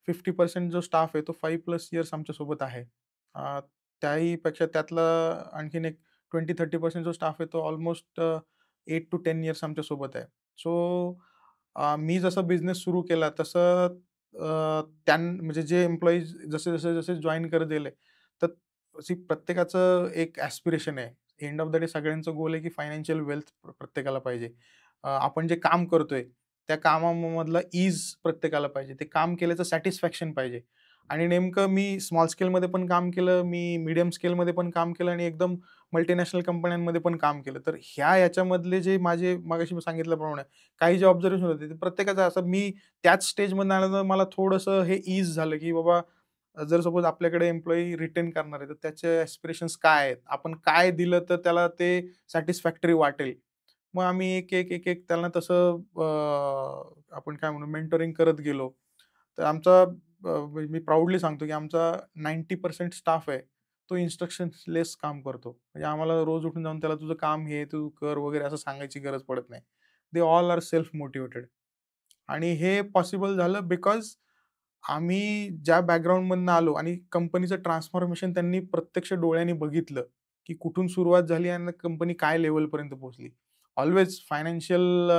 50% जो स्टाफ आहे तो 5+ इयर्स आमच्यासोबत आहे. अ, त्याहीपेक्षा त्यातला आणखीन एक 20-30% जो स्टाफ आहे तो ऑलमोस्ट 8 to 10 इयर्स आमच्यासोबत आहे. सो मी जसा बिझनेस सुरू केला तसं म्हणजे जे एम्प्लॉईज जसे जॉइन करत गेले, तर प्रत्येकाचं एक ॲस्पिरेशन आहे. एंड ऑफ द डे सगळ्यांचं गोल आहे की फायनान्शियल वेल्थ प्रत्येकाला पाहिजे. आपण जे काम करतोय, त्या कामामधलं ईज प्रत्येकाला पाहिजे. ते काम केल्याचं सॅटिस्फॅक्शन पाहिजे. आणि नेमकं मी स्मॉल स्केलमध्ये पण काम केलं, मी मीडियम स्केलमध्ये पण काम केलं आणि एकदम मल्टीनॅशनल कंपन्यांमध्ये पण काम केलं. तर याच्यामधले जे माझे मगाशी मी सांगितल्याप्रमाणे काही जे ऑब्झर्वेशन होते, ते प्रत्येकाचं असं मी त्याच स्टेजमधनं आल्यानंतर मला थोडंसं हे ईज झालं, की बाबा जर सपोज आपल्याकडे एम्प्लॉयी रिटेन करणार आहे, तर त्याचे ॲस्पिरेशन्स काय आहेत? आपण काय दिलं तर त्याला ते सॅटिस्फॅक्टरी वाटेल? मग आम्ही एक त्यांना तसं आपण काय म्हणू मेंटरिंग करत गेलो. तर आमचा मी प्राउडली सांगतो, की आमचा 90% स्टाफ आहे, तो इन्स्ट्रक्शनलेस काम करतो. म्हणजे आम्हाला रोज उठून जाऊन त्याला तुझं काम हे तू कर वगैरे असं सांगायची गरज पडत नाही. They all are self motivated. आणि हे पॉसिबल झालं बिकॉज आम्ही ज्या बॅकग्राऊंडमधनं आलो आणि कंपनीचं ट्रान्सफॉर्मेशन त्यांनी प्रत्यक्ष डोळ्यांनी बघितलं, की कुठून सुरुवात झाली आणि कंपनी काय लेव्हलपर्यंत पोहोचली. ऑल्वेज फायनान्शियल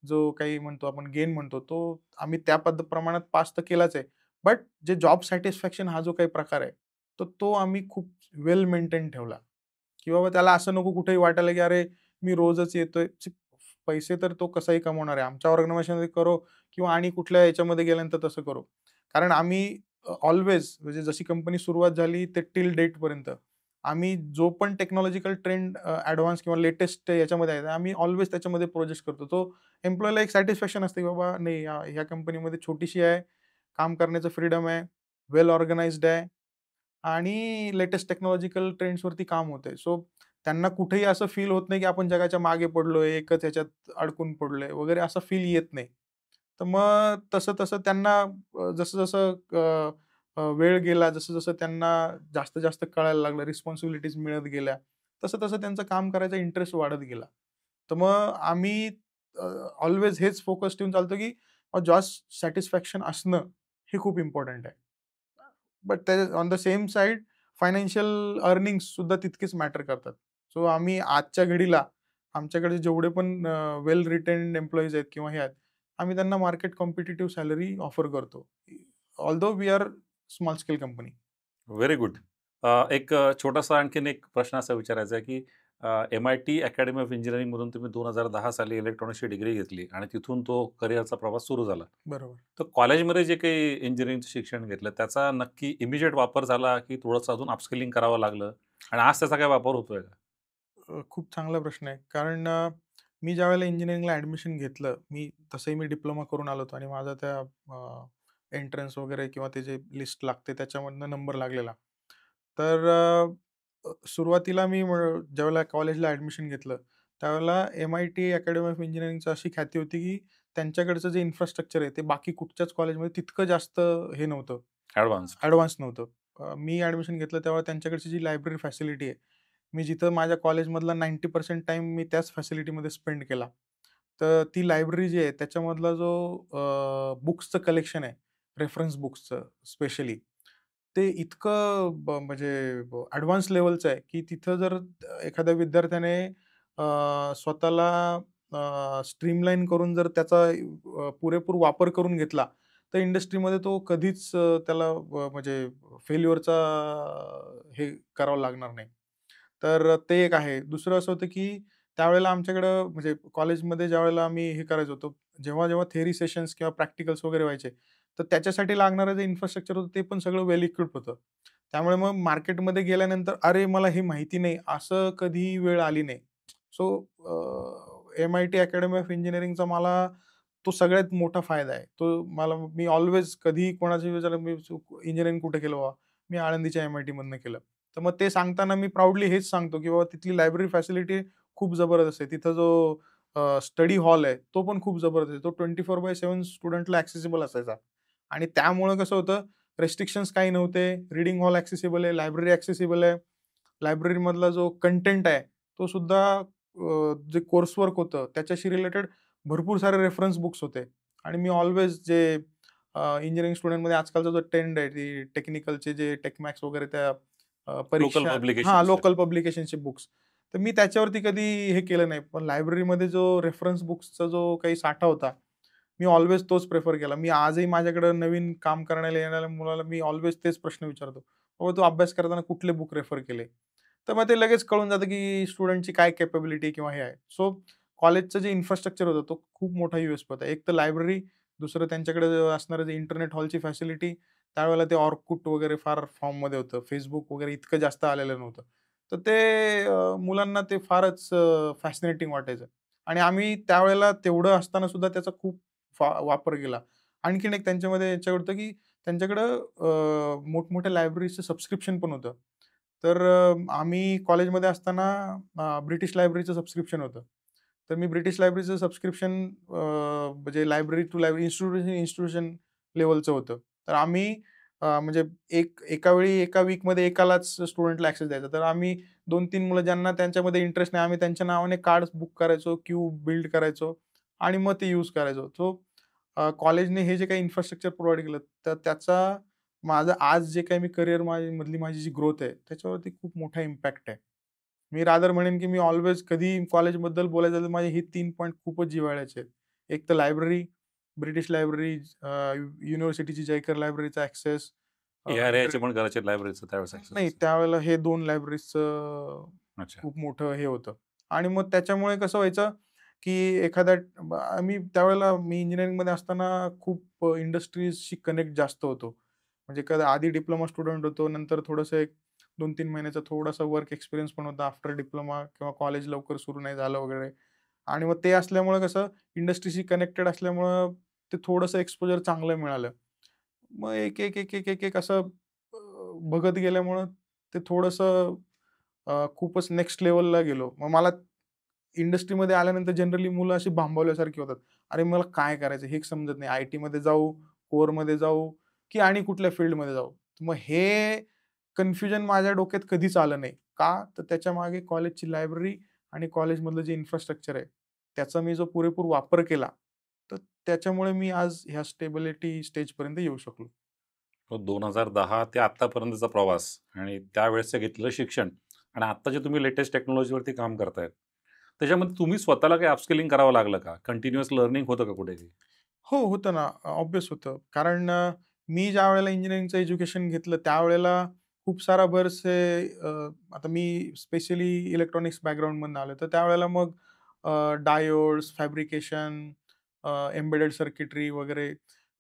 जो काही म्हणतो आपण गेन म्हणतो, तो आम्ही त्या प्रमाणात पास तर केलाच आहे. बट जे जॉब सॅटिस्फॅक्शन हा जो काही प्रकार आहे, तर तो आम्ही खूप वेल मेंटेन ठेवला, की बाबा त्याला असं नको कुठेही वाटायला, की अरे मी रोजच येतोय. पैसे तर तो कसाही कमवणार आहे. आमच्या ऑर्गनायझेशनमध्ये करो किंवा आणि कुठल्या याच्यामध्ये गेल्यानंतर तसं करू. कारण आम्ही ऑल्वेज म्हणजे जशी कंपनी सुरुवात झाली ते टिल डेटपर्यंत आम्ही जो पण टेक्नॉलॉजिकल ट्रेंड किंवा लेटेस्ट याच्यामध्ये आहे, आम्ही ऑल्वेज त्याच्यामध्ये प्रोजेक्ट करतो. तो एम्प्लॉयीला एक सॅटिस्फॅक्शन असते, की बाबा नाही ह्या कंपनीमध्ये छोटीशी आहे, काम करण्याचं फ्रीडम आहे, वेल ऑर्गनाइज्ड आहे आणि लेटेस्ट टेक्नॉलॉजिकल ट्रेंड्सवरती काम होतंय. सो त्यांना कुठेही असं फील होत नाही, की आपण जगाच्या मागे पडलोय, एकच ह्याच्यात अडकून पडलोय वगैरे असं फील येत नाही. तर मग तसं-तसं त्यांना जसं-जसं वेळ गेला, जसं-जसं त्यांना जास्त-जास्त कळायला लागलं, रिस्पॉन्सिबिलिटीज मिळत गेल्या, तसं-तसं त्यांचं काम करायचा इंटरेस्ट वाढत गेला. तर मग आम्ही ऑल्वेज हेच फोकस ठेवून चालतो, की जॉब सॅटिस्फॅक्शन असणं हे खूप इम्पोर्टंट आहे. बट त्या on the same side financial earnings सुद्धा तितकेच मॅटर करतात. सो आम्ही आजच्या घडीला आमच्याकडे जेवढे पण वेल रिटेन्ड एम्प्लॉईज आहेत किंवा हे आहेत, आम्ही त्यांना मार्केट कॉम्पिटिटिव्ह सॅलरी ऑफर करतो. Although we are small scale company. Very good. एक छोटासा आणखीन एक प्रश्न असा विचारायचा आहे, की MIT अकॅडमी ऑफ इंजिनिअरिंगमधून तुम्ही 2010 साली इलेक्ट्रॉनिक्सची डिग्री घेतली आणि तिथून तो करिअरचा प्रवास सुरू झाला. बरोबर. तर कॉलेजमध्ये जे काही इंजिनिअरिंगचं शिक्षण घेतलं, त्याचा नक्की इमिजिएट वापर झाला, की थोडंसं अजून अपस्किलिंग करावं लागलं? आणि आज त्याचा काय वापर होतोय का? खूप चांगला प्रश्न आहे. कारण मी ज्यावेळेला इंजिनिअरिंगला ॲडमिशन घेतलं, तसंही मी डिप्लोमा करून आलो होतो आणि माझा त्या एंट्रन्स वगैरे किंवा ते जे लिस्ट लागते त्याच्यामधनं नंबर लागलेला. तर सुरुवातीला ज्यावेळेला कॉलेजला ॲडमिशन घेतलं, त्यावेळेला MIT अकॅडमी ऑफ इंजिनिअरिंगची अशी ख्याती होती, की त्यांच्याकडचं जे इन्फ्रास्ट्रक्चर आहे, ते बाकी कुठच्याच कॉलेजमध्ये तितकं जास्त हे नव्हतं, ॲडव्हान्स्ड. ॲडव्हान्स नव्हतं. मी ॲडमिशन घेतलं तेव्हा त्यांच्याकडची जी लायब्ररी फॅसिलिटी आहे, मी जिथं माझ्या कॉलेजमधला 90% टाईम मी त्याच फॅसिलिटीमध्ये स्पेंड केला. तर ती लायब्ररी जी आहे त्याच्यामधला जो बुक्सचं कलेक्शन आहे, रेफरन्स बुक्सचं स्पेशली, ते इतकं म्हणजे ॲडव्हान्स लेव्हलचं आहे, की तिथं जर एखाद्या विद्यार्थ्याने स्वतःला स्ट्रीमलाईन करून जर त्याचा पुरेपूर वापर करून घेतला, तर इंडस्ट्रीमध्ये तो कधीच त्याला म्हणजे फेल्युअरचा हे करावं लागणार नाही. तर ते एक आहे. दुसरं असं होतं, की त्यावेळेला आमच्याकडं म्हणजे कॉलेजमध्ये ज्यावेळेला आम्ही हे करायचो होतो, जेव्हा-जेव्हा थिअरी सेशन्स किंवा प्रॅक्टिकल्स वगैरे व्हायचे, तर त्याच्यासाठी लागणारं जे इन्फ्रास्ट्रक्चर होतं, ते पण सगळं वेल इक्विप्ड होतं. त्यामुळे मग मार्केटमध्ये गेल्यानंतर, "अरे, मला हे माहिती नाही," असं कधीही वेळ आली नाही. सो MIT अकॅडमी ऑफ इंजिनिअरिंगचा मला तो सगळ्यात मोठा फायदा आहे. मी ऑल्वेज कधीही कोणाशी विचारलं, "मी इंजिनिअरिंग कुठे केलं बाबा?" मी आळंदीच्या MITमधनं केलं. तर मग ते सांगताना मी प्राउडली हेच सांगतो, की बाबा तिथली लायब्ररी फॅसिलिटी खूप जबरदस्त आहे. तिथं जो स्टडी हॉल आहे, तो पण खूप जबरदस्त आहे. तो 24/7 स्टुडंटला ॲक्सेसिबल असायचा आणि त्यामुळं कसं होतं, रिस्ट्रिक्शन्स काही नव्हते. रीडिंग हॉल ॲक्सेसिबल आहे, लायब्ररी ॲक्सेसिबल आहे. लायब्ररीमधला जो कंटेंट आहे, तो सुद्धा जे कोर्स वर्क होतं, त्याच्याशी रिलेटेड भरपूर सारे रेफरन्स बुक्स होते आणि मी ऑल्वेज जे इंजिनिअरिंग स्टुडंटमध्ये आजकालचा जो ट्रेंड आहे, ती टेक्निकलचे जे टेकमॅक्स वगैरे त्या लोकल परीक्षा हां, पब्लिकेशन्स. Local पब्लिकेशनचे books. तर मी त्याच्यावरती कधी हे केलं नाही. पण लायब्ररीमध्ये जो रेफरन्स बुक्सचा जो काही साठा होता, मी ऑल्वेज तोच प्रिफर केला. मी आजही माझ्याकडं नवीन काम करण्याला येणाऱ्या मुलाला मी ऑल्वेज तेच प्रश्न विचारतो. "बाबा तू अभ्यास करताना कुठले बुक रेफर केले?" तर मग ते लगेच कळून जातं, की स्टुडंटची काय कॅपॅबिलिटी किंवा हे आहे. सो कॉलेजचं जे इन्फ्रास्ट्रक्चर होतं, तो खूप मोठा यूएसपी होता. एक तर लायब्ररी, दुसरं त्यांच्याकडे असणारं जे इंटरनेट हॉलची फॅसिलिटी. त्यावेळेला ते Orkut वगैरे फार फॉर्ममध्ये होतं. Facebook वगैरे इतकं जास्त आलेलं नव्हतं. तर ते मुलांना ते फारच फॅसिनेटिंग वाटायचं आणि आम्ही त्यावेळेला तेवढं असताना सुद्धा त्याचा खूप वापर केला. आणखीन एक त्यांच्यामध्ये याच्यावर होतं, की त्यांच्याकडं मोठमोठ्या लायब्ररीचं सबस्क्रिप्शन पण होतं. तर आम्ही कॉलेजमध्ये असताना ब्रिटिश लायब्ररीचं सबस्क्रिप्शन होतं. तर मी ब्रिटिश लायब्ररीचं सबस्क्रिप्शन म्हणजे library to library, institution institution लेव्हलचं होतं. तर आम्ही म्हणजे एका वेळी एका वीकमध्ये एकालाच स्टुडंटला ॲक्सेस द्यायचा. तर आम्ही 2-3 मुलं ज्यांना त्यांच्यामध्ये इंटरेस्ट नाही, आम्ही त्यांच्या नावाने कार्ड्स बुक करायचो, क्यू बिल्ड करायचो आणि मग ते यूज करायचो. सो कॉलेजने हे जे काही इन्फ्रास्ट्रक्चर प्रोव्हाईड केलं, तर त्याचा माझं आज जे काही मी करिअर मधली माझी जी ग्रोथ आहे, त्याच्यावरती खूप मोठा इम्पॅक्ट आहे. मी रादर म्हणेन, की मी ऑल्वेज कधी कॉलेजबद्दल बोलायचं तर माझे हे 3 पॉइंट खूपच जिव्हाळ्याचे आहेत. एक तर लायब्ररी, ब्रिटिश लायब्ररी, युनिव्हर्सिटीची जयकर लायब्ररीचा ॲक्सेस. ए-आर-आयचे पण कदाचित लायब्ररीचं त्यावेळेस ॲक्सेस नाही, असेल. त्यावेळेला हे 2 लायब्ररीजचं अच्छा. खूप मोठं हे होतं आणि मग त्याच्यामुळे कसं व्हायचं, की एखाद्या आम्ही त्यावेळेला मी इंजिनिअरिंगमध्ये असताना खूप इंडस्ट्रीजशी कनेक्ट जास्त होतो. म्हणजे आधी डिप्लोमा स्टुडंट होतो. नंतर थोडंसं एक 2-3 महिन्याचा थोडासा वर्क एक्सपिरियन्स पण होता आफ्टर डिप्लोमा किंवा कॉलेज लवकर सुरू नाही झालं वगैरे आणि मग ते असल्यामुळं कसं इंडस्ट्रीशी कनेक्टेड असल्यामुळं ते थोडंसं एक्सपोजर चांगलं मिळालं. मग एक असं बघत गेल्यामुळं ते थोडंसं खूपच नेक्स्ट लेव्हलला गेलो. मग मला इंडस्ट्रीमध्ये आल्यानंतर जनरली मुलं अशी भांबवल्यासारखी होतात. अरे, मला काय करायचं हे समजत नाही. आय-टीमध्ये जाऊ, कोरमध्ये जाऊ की आणि कुठल्या फील्डमध्ये जाऊ. मग हे कन्फ्युजन माझ्या डोक्यात कधीच आलं नाही. का? तर त्याच्यामागे कॉलेजची लायब्ररी आणि कॉलेजमधलं जे इन्फ्रास्ट्रक्चर आहे, त्याचा मी जो पुरेपूर वापर केला, तर त्याच्यामुळे मी आज ह्या स्टेबिलिटी स्टेजपर्यंत येऊ शकलो. तो 2010 ते आत्तापर्यंतचा प्रवास आणि त्यावेळेसचं घेतलेलं शिक्षण आणि आत्ता जे तुम्ही लेटेस्ट टेक्नॉलॉजीवरती काम करतायत, त्याच्यामध्ये तुम्ही स्वतःला काही अपस्किलिंग करावं लागलं का? कंटिन्युअस लर्निंग होतं का कुठेही? हो, होतं ना. ऑब्व्हियस होतं. कारण मी ज्यावेळेला इंजिनिअरिंगचं एज्युकेशन घेतलं, त्यावेळेला खूप सारा बरेचसे आता मी स्पेशली इलेक्ट्रॉनिक्स बॅकग्राऊंडमधून आलो. तर त्यावेळेला मग डायोड्स, फॅब्रिकेशन, एम्बेडेड सर्किटरी वगैरे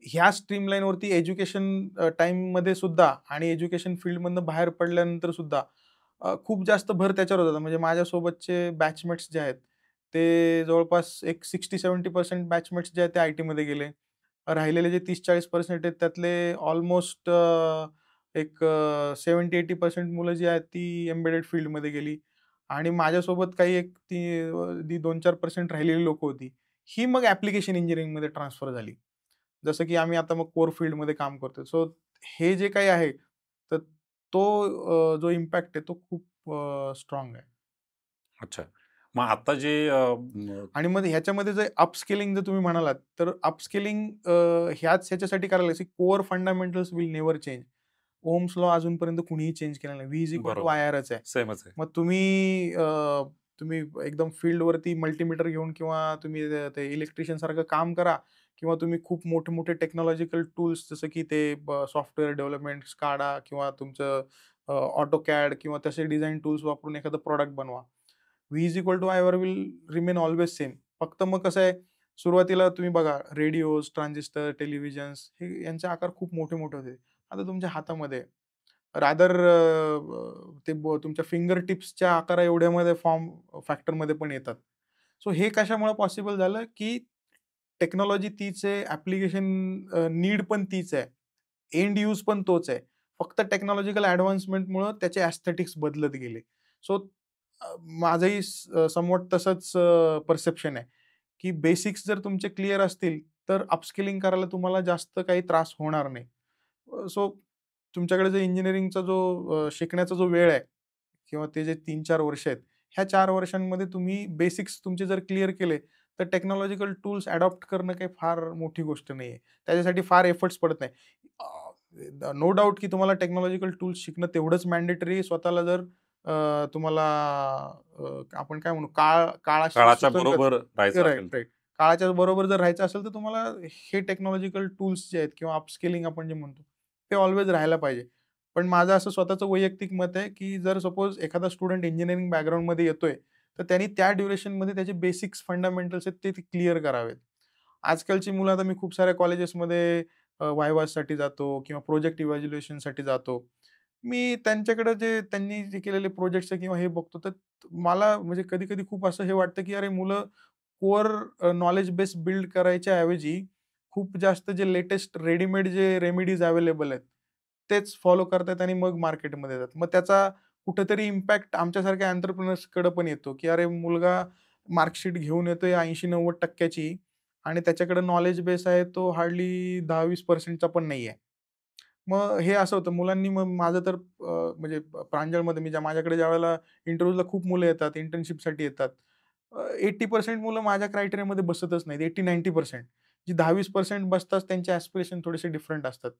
ह्या स्ट्रीमलाईनवरती एज्युकेशन टाईममध्ये सुद्धा आणि एज्युकेशन फील्डमधनं बाहेर पडल्यानंतर सुद्धा खूप जास्त भर त्याच्यावर होता. म्हणजे माझ्यासोबतचे बॅचमेट्स जे आहेत, ते जवळपास एक 60-70% बॅचमेट्स जे आहेत ते आय-टीमध्ये गेले. राहिलेले जे 30-40% आहेत त्यातले ऑलमोस्ट एक 70-80% मुलं जी आहेत ती एम्बेडेड फील्डमध्ये गेली आणि माझ्यासोबत काही एक ती 2-4% राहिलेली लोकं होती. ही मग ॲप्लिकेशन इंजिनिअरिंगमध्ये ट्रान्सफर झाली. जसं की आम्ही आता मग कोर फील्डमध्ये काम करतोय. सो हे जे काही आहे, तर तो जो इम्पॅक्ट आहे तो खूप स्ट्राँग आहे. अच्छा. मग आता जे म आणि मग ह्याच्यामध्ये जर अपस्किलिंग जर तुम्ही म्हणालात, तर अपस्किलिंग ह्याच्यासाठी करायला लागेल, core fundamentals will never change. Ohm's law अजूनपर्यंत कुणीही चेंज केला नाही. व्ही इज इक्वल टू बरोबर. आय-आरच आहे. सेमच आहे. मग तुम्ही एकदम फील्डवरती मल्टीमीटर घेऊन किंवा तुम्ही ते इलेक्ट्रिशियन सारखं काम करा किंवा तुम्ही खूप मोठे-मोठे टेक्नॉलॉजिकल टूल्स जसं की ते सॉफ्टवेअर डेव्हलपमेंट, SCADA किंवा तुमचं AutoCAD किंवा तसे डिझाइन टूल्स वापरून एखादं प्रॉडक्ट बनवा. V is equal to IR will remain always same. फक्त मग कसं आहे, सुरुवातीला तुम्ही बघा रेडिओज, ट्रान्झिस्टर, टेलिव्हिजन्स हे यांचे आकार खूप मोठे-मोठे होते. आता तुमच्या हातामध्ये आहे. रादर तुमच्या फिंगर टिप्सच्या आकारा एवढ्यामध्ये फॉर्म फॅक्टरमध्ये पण येतात. सो हे कशामुळे पॉसिबल झालं, की टेक्नॉलॉजी तीच आहे, ॲप्लिकेशन नीड पण तीच आहे, एंड यूज पण तोच आहे. फक्त टेक्नॉलॉजिकल ॲडव्हान्समेंटमुळं त्याचे एस्थेटिक्स बदलत गेले. सो माझंही समवॉट तसंच परसेप्शन आहे, की बेसिक्स जर तुमचे क्लिअर असतील, तर अपस्किलिंग करायला तुम्हाला जास्त काही त्रास होणार नाही. सो तुमच्याकडे जो इंजिनिअरिंगचा जो शिकण्याचा जो वेळ आहे किंवा ते जे 3-4 वर्ष आहेत, ह्या 4 वर्षांमध्ये तुम्ही बेसिक्स तुमचे जर क्लिअर केले, तर टेक्नॉलॉजिकल टूल्स अडॉप्ट करणं काही फार मोठी गोष्ट नाहीये. त्याच्यासाठी फार एफर्ट्स पडत नाही. नो डाउट की तुम्हाला टेक्नॉलॉजिकल टूल्स शिकणं तेवढंच मॅन्डेटरी आहे स्वतःला जर तुम्हाला आपण काय म्हणू काळाशी काळाच्या सुसंगत बरोबर राहायचं राइट, असेल तर. राइट. काळाच्या बरोबर जर राहायचं असेल, तर तुम्हाला हे टेक्नॉलॉजिकल टूल्स जे आहेत किंवा अपस्किलिंग आपण जे म्हणतो, ते ऑल्वेज राहायला पाहिजे. पण माझं असं स्वतःचं वैयक्तिक मत आहे, की जर सपोज एखादा स्टुडंट इंजिनिअरिंग बॅकग्राऊंडमध्ये येतोय, तर त्यांनी त्या ड्युरेशनमध्ये त्याचे बेसिक्स फंडामेंटल्स आहेत ते क्लिअर करावेत. आजकालची मुलं आता मी खूप साऱ्या कॉलेजेसमध्ये व्हायवासाठी जातो किंवा प्रोजेक्ट इव्हॅल्युएशनसाठी जातो. मी त्यांच्याकडे जे त्यांनी जे केलेले प्रोजेक्ट्स किंवा हे बघतो, तर मला म्हणजे कधी-कधी खूप असं हे वाटतं, की अरे मुलं कोर नॉलेज बेस बिल्ड करायच्या ऐवजी खूप जास्त जे लेटेस्ट रेडीमेड जे रेमेडीज अवेलेबल आहेत, तेच फॉलो करतायत आणि मग मार्केटमध्ये येतात. मग त्याचा कुठेतरी इम्पॅक्ट आमच्यासारख्या एंटरप्रेन्योर्सकडे पण येतो, की अरे मुलगा मार्कशीट घेऊन येतोय 80-90% ची आणि त्याच्याकडे नॉलेज बेस आहे तो हार्डली 10-20% चा पण नाहीये. मग हे असं होतं मुलांनी मग माझं तर म्हणजे प्रांजळमध्ये माझ्याकडे ज्यावेळेला इंटरव्ह्यूला खूप मुलं येतात, इंटर्नशिपसाठी येतात. 80% मुलं माझ्या क्रायटेरियामध्ये बसतच नाहीत. 80-90% जी 10-20% बसतात त्यांचे ॲस्पिरेशन थोडेसे डिफरंट असतात.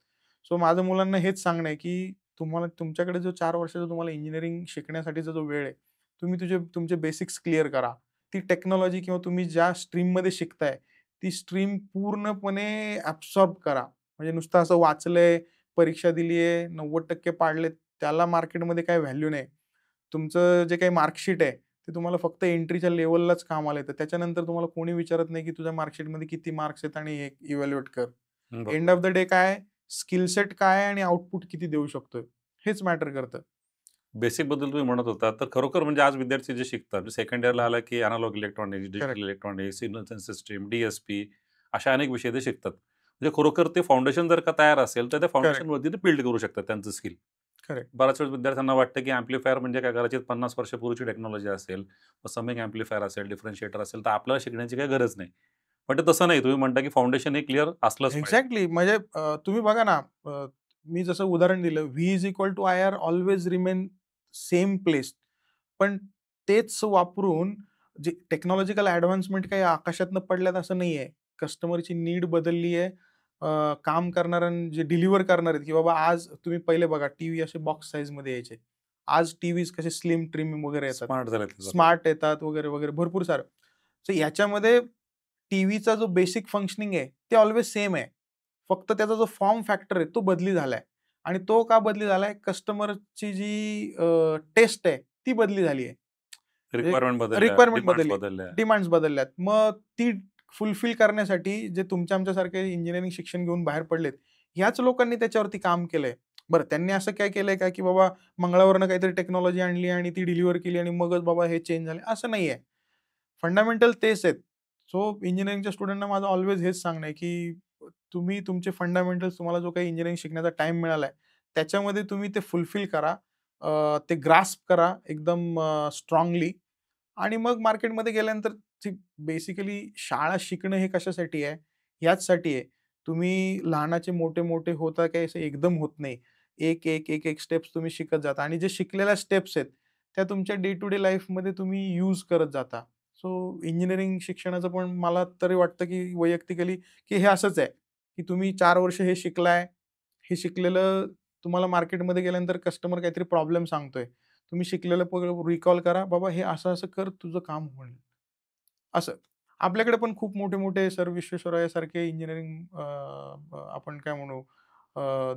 सो माझं मुलांना हेच सांगणं आहे, की तुम्हाला तुमच्याकडे जो 4 वर्षाचा तुम्हाला इंजिनिअरिंग शिकण्यासाठीचा जो वेळ आहे, तुम्ही तुमचे बेसिक्स क्लिअर करा. ती टेक्नॉलॉजी किंवा तुम्ही ज्या स्ट्रीममध्ये शिकताय, ती स्ट्रीम पूर्णपणे ॲब्सॉर्ब करा. म्हणजे नुसतं असं वाचलंय, परीक्षा दिली आहे, 90% पाडलेत, त्याला मार्केटमध्ये काही व्हॅल्यू नाही. तुमचं जे काही मार्कशीट आहे, ते तुम्हाला फक्त एंट्रीच्या लेव्हललाच कामाला येतं. त्याच्यानंतर तुम्हाला कोणी विचारत नाही, की तुझ्या मार्कशीटमध्ये किती मार्क्स आहेत आणि हे इव्हॅल्युएट कर. एंड बरोबर. ऑफ द डे काय आहे, स्किल सेट काय आहे आणि आउटपुट किती देऊ शकतोय, हेच मॅटर करतं. बेसिक बद्दल तुम्ही म्हणत होता, तर खरोखर म्हणजे आज विद्यार्थी जे शिकतात, सेकंड इयरला आला की analogue electronics, digital correct, electronics, signal system, DSP अशा अनेक विषय ते शिकतात. म्हणजे खरोखर ते फाउंडेशन जर का तयार असेल, तर त्या करेक्ट, फाउंडेशनवरती ते बिल्ड करू शकतात त्यांचं स्किल. करेक्ट. बऱ्याच वेळेस विद्यार्थ्यांना वाटतं, की एम्प्लिफायर म्हणजे काय कदाचित 50 वर्षापूर्वीची टेक्नॉलॉजी असेल, मग समिंग एम्प्लिफायर असेल, डिफरन्शिएटर असेल, तर आपल्याला शिकण्याची काही गरज नाही. पण ते तसं नाही. तुम्ही म्हणता, की फाउंडेशन हे क्लिअर असलंच पाहिजे. एक्झॅक्टली. म्हणजे तुम्ही बघा ना, मी जसं उदाहरण दिलं, V is equal to I R always remain same place. पण तेच वापरून जे टेक्नॉलॉजिकल ॲडव्हान्समेंट काही आकाशातनं पडल्यात असं नाहीये. कस्टमरची नीड बदलली आहे. काम करणाऱ्यां जे डिलिव्हर करणार आहेत, की बाबा आज तुम्ही पहिले बघा टीव्ही असे बॉक्स साइजमध्ये यायचे. आज टीव्हीज कसे स्लिम ट्रिम वगैरे येतात. स्मार्ट झालेत ते जरा. स्मार्ट येतात वगैरे, वगैरे भरपूर सारं. सो याच्यामध्ये टीव्हीचा जो बेसिक फंक्शनिंग आहे, ते ऑल्वेज सेम आहे. फक्त त्याचा जो फॉर्म फॅक्टर आहे, तो बदली झालाय आणि तो का बदली झालाय? कस्टमरची जी टेस्ट आहे, ती बदली झाली आहे. म्हणजे रिक्वायरमेंट बदलल्या, रिक्वायरमेंट डिमांड्स बदलली, बदलल्या. डिमांड्स बदलल्यात. मग ती फुलफिल करण्यासाठी जे तुमच्या आमच्यासारखे इंजिनिअरिंग शिक्षण घेऊन बाहेर पडलेत, ह्याच लोकांनी त्याच्यावरती काम केलंय. बरं त्यांनी असं काय केलंय का, की बाबा मंगळावरनं काहीतरी टेक्नॉलॉजी आणली आणि ती डिलिव्हर केली आणि मगच बाबा हे चेंज झाले, असं नाहीये. फंडामेंटल तेच आहेत. सो इंजिनिअरिंगच्या स्टुडंटना माझं ऑल्वेज हेच सांगणं आहे, की तुम्ही तुमचे फंडामेंटल्स तुम्हाला जो काही इंजिनिअरिंग शिकण्याचा टाईम मिळालाय, त्याच्यामध्ये तुम्ही ते फुलफिल करा. ते ग्रास्प करा एकदम स्ट्राँगली आणि मग मार्केटमध्ये गेल्यानंतर बेसिकली शाळा शिकणं हे कशासाठी आहे? ह्याचसाठी आहे. तुम्ही लहानाचे मोठे-मोठे होता काही असं एकदम होत नाही. एक स्टेप्स तुम्ही शिकत जाता आणि जे शिकलेल्या स्टेप्स आहेत, त्या तुमच्या डे टू डे लाईफमध्ये तुम्ही यूज करत जाता. सो इंजिनिअरिंग शिक्षणाचं पण मला तरी वाटतं, की वैयक्तिकली, की हे असंच आहे, की तुम्ही 4 वर्ष हे शिकलाय. हे शिकलेलं तुम्हाला मार्केटमध्ये गेल्यानंतर कस्टमर काहीतरी प्रॉब्लेम सांगतोय. तुम्ही शिकलेलं रिकॉल करा, "बाबा हे असं-असं कर, तुझं काम होईल." असं. आपल्याकडे पण खूप मोठे-मोठे सर विश्वेश्वरय्यासारखे इंजिनिअरिंग आपण काय म्हणू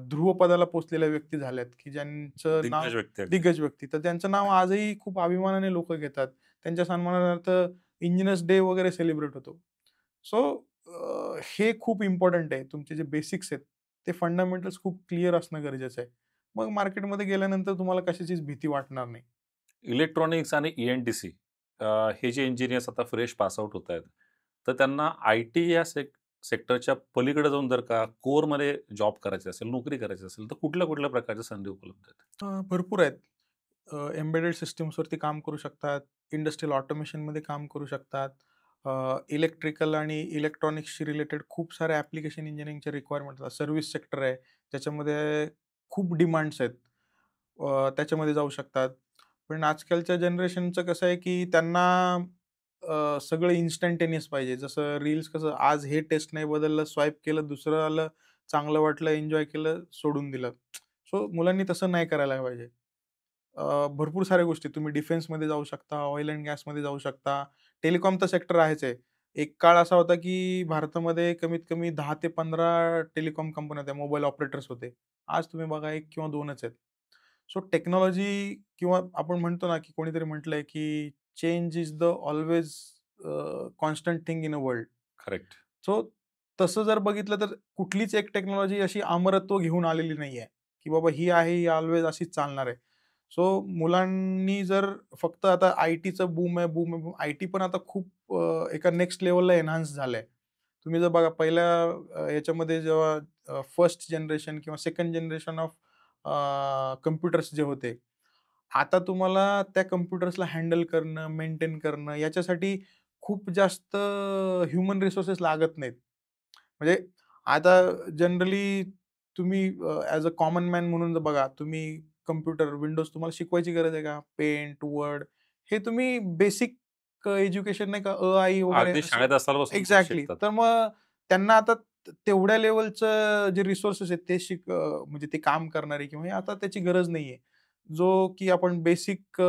ध्रुवपदाला पोहोचलेल्या व्यक्ती झाल्यात, की ज्यांचं नाव दिग्गज व्यक्ती अगदी. दिग्गज व्यक्ती. तर त्यांचं नाव आजही खूप अभिमानाने लोकं घेतात. त्यांच्या सन्मानार्थ इंजिनिअर्स डे वगैरे सेलिब्रेट होतो. सो हे खूप इम्पोर्टंट आहे. तुमचे जे बेसिक्स आहेत, ते फंडामेंटल्स खूप क्लिअर असणं गरजेचं आहे. मग मार्केटमध्ये गेल्यानंतर तुम्हाला कशाचीच भीती वाटणार नाही. इलेक्ट्रॉनिक्स आणि ई-एन-टी-सी हे जे इंजिनिअर्स आता फ्रेश पास आउट होत आहेत, तर त्यांना आय-टी या सेक्टरच्या पलीकडे जाऊन जर का कोरमध्ये जॉब करायचे असेल, नोकरी करायची असेल, तर कुठल्या प्रकारच्या संधी उपलब्ध आहेत? भरपूर आहेत. एम्बेडेड सिस्टम्सवरती काम करू शकतात, इंडस्ट्रियल ऑटोमेशनमध्ये काम करू शकतात. इलेक्ट्रिकल आणि इलेक्ट्रॉनिक्सशी रिलेटेड खूप सारे ॲप्लिकेशन इंजिनिअरिंगचे रिक्वायरमेंट असतात. सर्व्हिस सेक्टर आहे, ज्याच्यामध्ये खूप डिमांड्स आहेत. त्याच्यामध्ये जाऊ शकतात. पण आजकालच्या जनरेशनचं कसं आहे, की त्यांना सगळं इन्स्टंटेनियस पाहिजे. जसं रील्स कसं आज हे टेस्ट नाही बदललं, स्वाईप केलं, दुसरं आलं, चांगलं वाटलं, एन्जॉय केलं, सोडून दिलं. सो मुलांनी तसं नाही करायला पाहिजे. भरपूर साऱ्या गोष्टी तुम्ही डिफेन्समध्ये जाऊ शकता, ऑइल एंड गॅसमध्ये जाऊ शकता. टेलिकॉमचं सेक्टर आहेच आहे. एक काळ असा होता, की भारतामध्ये कमीत कमी 10 ते 15 टेलिकॉम कंपन्या होत्या, मोबाईल ऑपरेटर्स होते. आज तुम्ही बघा 1 किंवा 2च आहेत. सो टेक्नॉलॉजी किंवा आपण म्हणतो ना, की कोणीतरी म्हटलंय, की change is the always constant thing in a world. Correct. So तसं जर बघितलं तर कुठलीच एक टेक्नॉलॉजी अशी अमरत्व घेऊन आलेली नाहीये, की बाबा ही आहे, ही ऑल्वेज अशीच चालणार आहे. सो मुलांनी जर फक्त आता आय-टीचं बूम आहे, बूम आहे, बूम आय-टी पण आता खूप एका नेक्स्ट लेव्हलला एन्हान्स झालंय. तुम्ही जर बघा पहिल्या याच्यामध्ये जेव्हा फर्स्ट जनरेशन किंवा सेकंड जनरेशन ऑफ कॉम्प्युटर्स जे होते. आता तुम्हाला त्या कॉम्प्युटर्सला हँडल करणं, मेंटेन करणं याच्यासाठी खूप जास्त ह्युमन रिसोर्सेस लागत नाहीत. म्हणजे आता जनरली तुम्ही ॲज अ कॉमन मॅन म्हणून जर बघा, तुम्ही कॉम्प्युटर, विंडोज तुम्हाला शिकवायची गरज आहे का? पेंट, वर्ड हे तुम्ही बेसिक एज्युकेशन नाही का, आ, वगैरे अगदी असं शाळेत असल्यापासून एक्झॅक्टली. शिकतात. तर मग त्यांना आता तेवढ्या लेव्हलचं जे रिसोर्सेस आहेत ते म्हणजे ते काम करणारे किंवा हे आता त्याची गरज नाहीये. जो की आपण बेसिक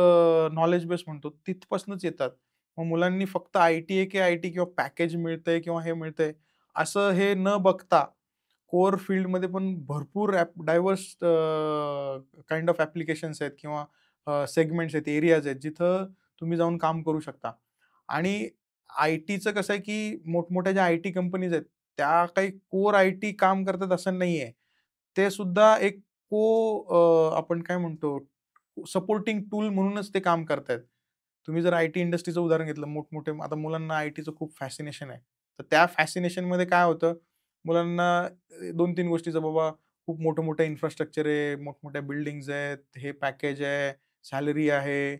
नॉलेज बेस म्हणतो तिथपासूनच येतात. मग मुलांनी फक्त आय-टी आहे की आय-टी किंवा पॅकेज मिळतंय किंवा हे मिळतंय असं हे न बघता कोर फील्डमध्ये पण भरपूर डायव्हर्स काइंड ऑफ ॲप्लिकेशन्स आहेत किंवा सेगमेंट्स आहेत, एरियाज आहेत, जिथं तुम्ही जाऊन काम करू शकता. आणि आय-टीचं कसं आहे, की मोठमोठ्या ज्या आय-टी कंपनीज आहेत, त्या काही कोर आय-टी काम करतात असं नाहीये. ते सुद्धा एक आपण काय म्हणतो, सपोर्टिंग टूल म्हणूनच ते काम करतायत. तुम्ही जर आय-टी इंडस्ट्रीचं उदाहरण घेतलं, मोठमोठे आता मुलांना आय-टीचं खूप फॅसिनेशन आहे. तर त्या फॅसिनेशनमध्ये काय होतं, मुलांना 2-3 गोष्टीचं बाबा खूप मोठं-मोठं इन्फ्रास्ट्रक्चर आहे, मोठमोठ्या बिल्डिंग्ज आहेत, हे पॅकेज आहे, सॅलरी आहे,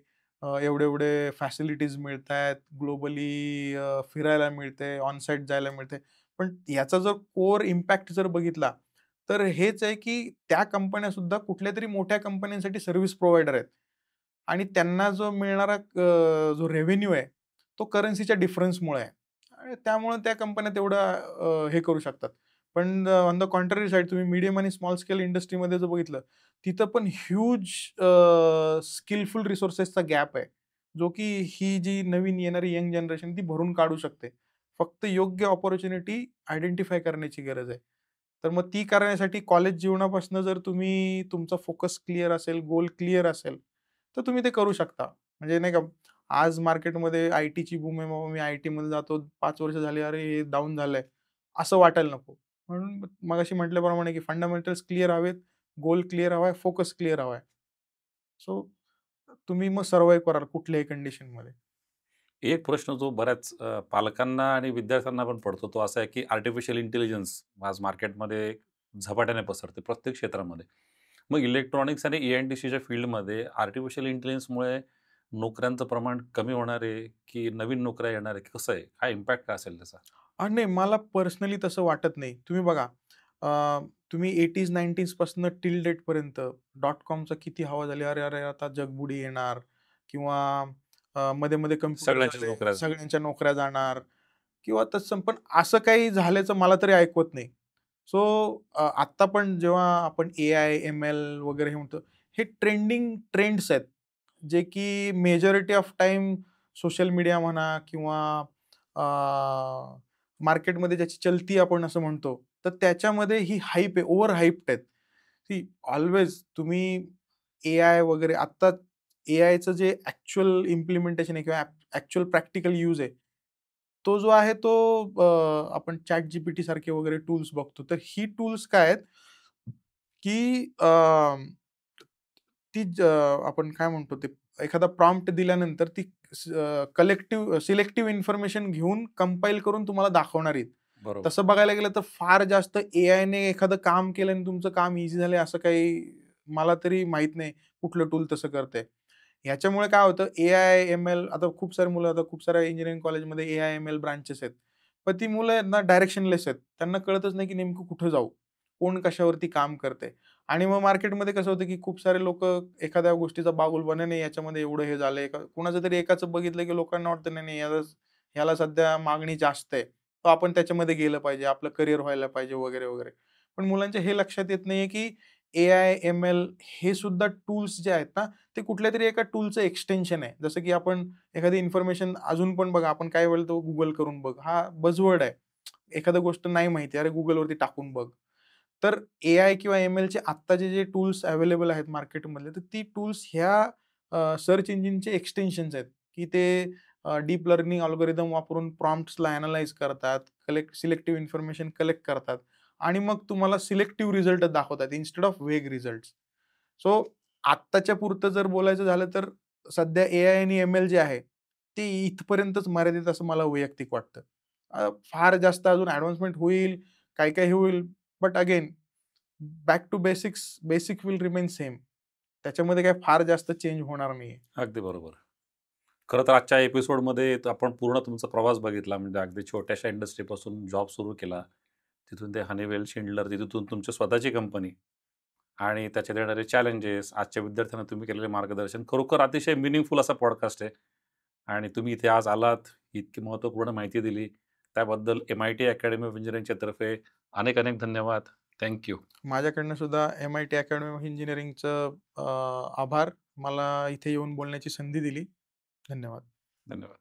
एवढे-एवढे फॅसिलिटीज मिळतायत, ग्लोबली फिरायला मिळते, ऑन साइट जायला मिळते. पण याचा जर कोर इम्पॅक्ट जर बघितला, तर हेच आहे की त्या कंपन्यासुद्धा कुठल्यातरी मोठ्या कंपन्यांसाठी सर्व्हिस प्रोव्हायडर आहेत. आणि त्यांना जो मिळणारा जो रेव्हेन्यू आहे, तो करन्सीच्या डिफरन्समुळे आहे. आणि त्यामुळे त्या कंपन्या तेवढं हे करू शकतात. पण ऑन द कॉन्ट्ररी साइड तुम्ही मीडियम आणि स्मॉल स्केल इंडस्ट्रीमध्ये जर बघितलं, तिथं पण ह्यूज स्किलफुल रिसोर्सेसचा गॅप आहे. जो की ही जी नवीन येणारी यंग जनरेशन ती भरून काढू शकते. फक्त योग्य अपॉर्च्युनिटी आयडेंटिफाय करण्याची गरज आहे. तर मग ती करण्यासाठी कॉलेज जीवनापासून जर तुम्ही तुमचा फोकस क्लिअर असेल, गोल क्लिअर असेल, तर तुम्ही ते करू शकता. म्हणजे नाही का, आज मार्केटमध्ये आय-टीची बूम आहे, बाबा मी आय-टीमध्ये जातो, 5 वर्ष झाली, अरे हे डाऊन झालंय, असं वाटायला नको. म्हणून मगाशी म्हटल्याप्रमाणे की फंडामेंटल्स क्लिअर हवेत, गोल क्लिअर हवा फोकस क्लिअर हवा सो तुम्ही मग सर्व्हाईव्ह कराल कुठल्याही कंडिशनमध्ये. एक प्रश्न जो बऱ्याच पालकांना आणि विद्यार्थ्यांना पण पडतो, तो असा आहे की आर्टिफिशियल इंटेलिजन्स आज मार्केटमध्ये झपाट्याने पसरते प्रत्येक क्षेत्रामध्ये. मग इलेक्ट्रॉनिक्स आणि ए-एन-टी-सीच्या फील्डमध्ये आर्टिफिशियल इंटेलिजन्समुळे नोकऱ्यांचं प्रमाण कमी होणार आहे, की नवीन नोकऱ्या येणार आहे? कसं आहे? काय इम्पॅक्ट काय असेल त्याचा? नाही, मला पर्सनली तसं वाटत नाही. तुम्ही बघा, तुम्ही 80s-90s पासून टिल डेटपर्यंत डॉट-कॉमचा किती हवा झाली. अरे, अरे, आता जगबुडी येणार किंवा मध्ये-मध्ये कम्प्युटर सगळ्यांच्याच झाले, नोकऱ्या. सगळ्यांच्या नोकऱ्या जाणार किंवा तत्सम. पण असं काही झाल्याचं मला तरी ऐकवत नाही. सो आत्ता पण जेव्हा आपण एआय, एम-एल वगैरे हे म्हणतो, हे ट्रेंडिंग ट्रेंड्स आहेत, जे की majority of time social media म्हणा किंवा मार्केटमध्ये ज्याची चलती आपण असं म्हणतो, तर त्याच्यामध्ये ही हाइप आहे, ओव्हर हाइप्ड आहेत. सी ऑल्वेज तुम्ही एआय वगैरे आत्ता एआयचं जे ॲक्चुअल इम्प्लिमेंटेशन आहे किंवा ॲक्चुअल प्रॅक्टिकल यूज आहे, तो जो आहे तो आपण ChatGPT सारखे वगैरे टूल्स बघतो. तर ही टूल्स काय आहेत, की ती आपण काय म्हणतो ते एखादा प्रॉम्प्ट दिल्यानंतर ती सिलेक्टिव्ह इन्फॉर्मेशन घेऊन कंपाईल करून तुम्हाला दाखवणार आहेत. बरोबर. तसं बघायला गेलं तर फार जास्त एआयने एखादं काम केलं आणि तुमचं काम ईझी झालंय असं काही मला तरी माहीत नाही कुठलं टूल तसं करतंय. ह्याच्यामुळे काय होतं एआय, एम-एल आता खूप सारी मुलं आता खूप साऱ्या इंजिनिअरिंग कॉलेजमध्ये एआय, एम-एल ब्रांचेस आहेत. पण ती मुलं आहेत ना डायरेक्शनलेस आहेत. त्यांना कळतच नाही की नेमकं कुठं जाऊ? कोण कशावरती काम करतंय? आणि मग मार्केटमध्ये कसं होतं की खूप सारे लोकं एखाद्या गोष्टीचा बागुलपणा नाही याच्यामध्ये एवढं हे झालंय का कुणाचं तरी एकाचं बघितलं की लोकांना वाटतं नाही, नाही ह्याला सध्या मागणी जास्त आहे. तर आपण त्याच्यामध्ये गेलं पाहिजे, आपलं करियर व्हायला पाहिजे वगैरे, वगैरे. पण मुलांच्या हे लक्षात येत नाहीये की एआय, एम-एल हे सुद्धा टूल्स जे आहेत ना, ते कुठल्यातरी एका टूलचं एक्सटेन्शन आहे. जसं की आपण एखादी इन्फॉर्मेशन अजून पण बघा, आपण काय बोलतो Google करून बघ. हा बझवर्ड आहे. एखादी गोष्ट नाही माहिती, अरे Googleवरती टाकून बघ. तर एआय किंवा एम-एलचे आत्ताचे जे टूल्स अवेलेबल आहेत मार्केटमधले, तर ती टूल्स ह्या सर्च इंजिनचे एक्सटेन्शन्स आहेत, की ते डीप लर्निंग अल्गोरिदम वापरून प्रॉम्प्ट्सला ॲनलाईज करतात, सिलेक्टिव्ह इन्फॉर्मेशन कलेक्ट करतात आणि मग तुम्हाला सिलेक्टिव्ह रिझल्ट दाखवतात इन्स्टेड ऑफ वेग रिझल्ट्स. सो आत्ताच्या पुरतं जर बोलायचं झालं तर सध्या एआय आणि एम-एल जे आहे, ते इथपर्यंतच मर्यादित असं मला वैयक्तिक वाटतं. फार जास्त अजून ॲडव्हान्समेंट होईल, काही-काही होईल, but again back to basics, basic will remain same. त्याच्यामध्ये काही फार जास्त चेंज होणार नाहीये. अगदी बरोबर. खरं तर आजच्या एपिसोडमध्ये आपण पूर्ण तुमचा प्रवास बघितला. म्हणजे अगदी छोट्याशा इंडस्ट्रीपासून जॉब सुरू केला. तिथून ते हनीवेल, शिंडलर, तिथून तुमची स्वतःची कंपनी आणि त्याच्यात येणारे चॅलेंजेस, आजच्या विद्यार्थ्यांना तुम्ही केलेले मार्गदर्शन. खरोखर अतिशय मिनिंगफुल असा पॉडकास्ट आहे आणि तुम्ही इथे आज आलात, इतकी महत्त्वपूर्ण माहिती दिली. त्याबद्दल MIT अकॅडमी ऑफ इंजिनिअरिंगच्या तर्फे अनेक अनेक धन्यवाद. थँक माझ्याकडनं सुद्धा MIT अकॅडमी ऑफ इंजिनिअरिंगचं आभार. मला इथे येऊन बोलण्याची संधी दिली. धन्यवाद. धन्यवाद.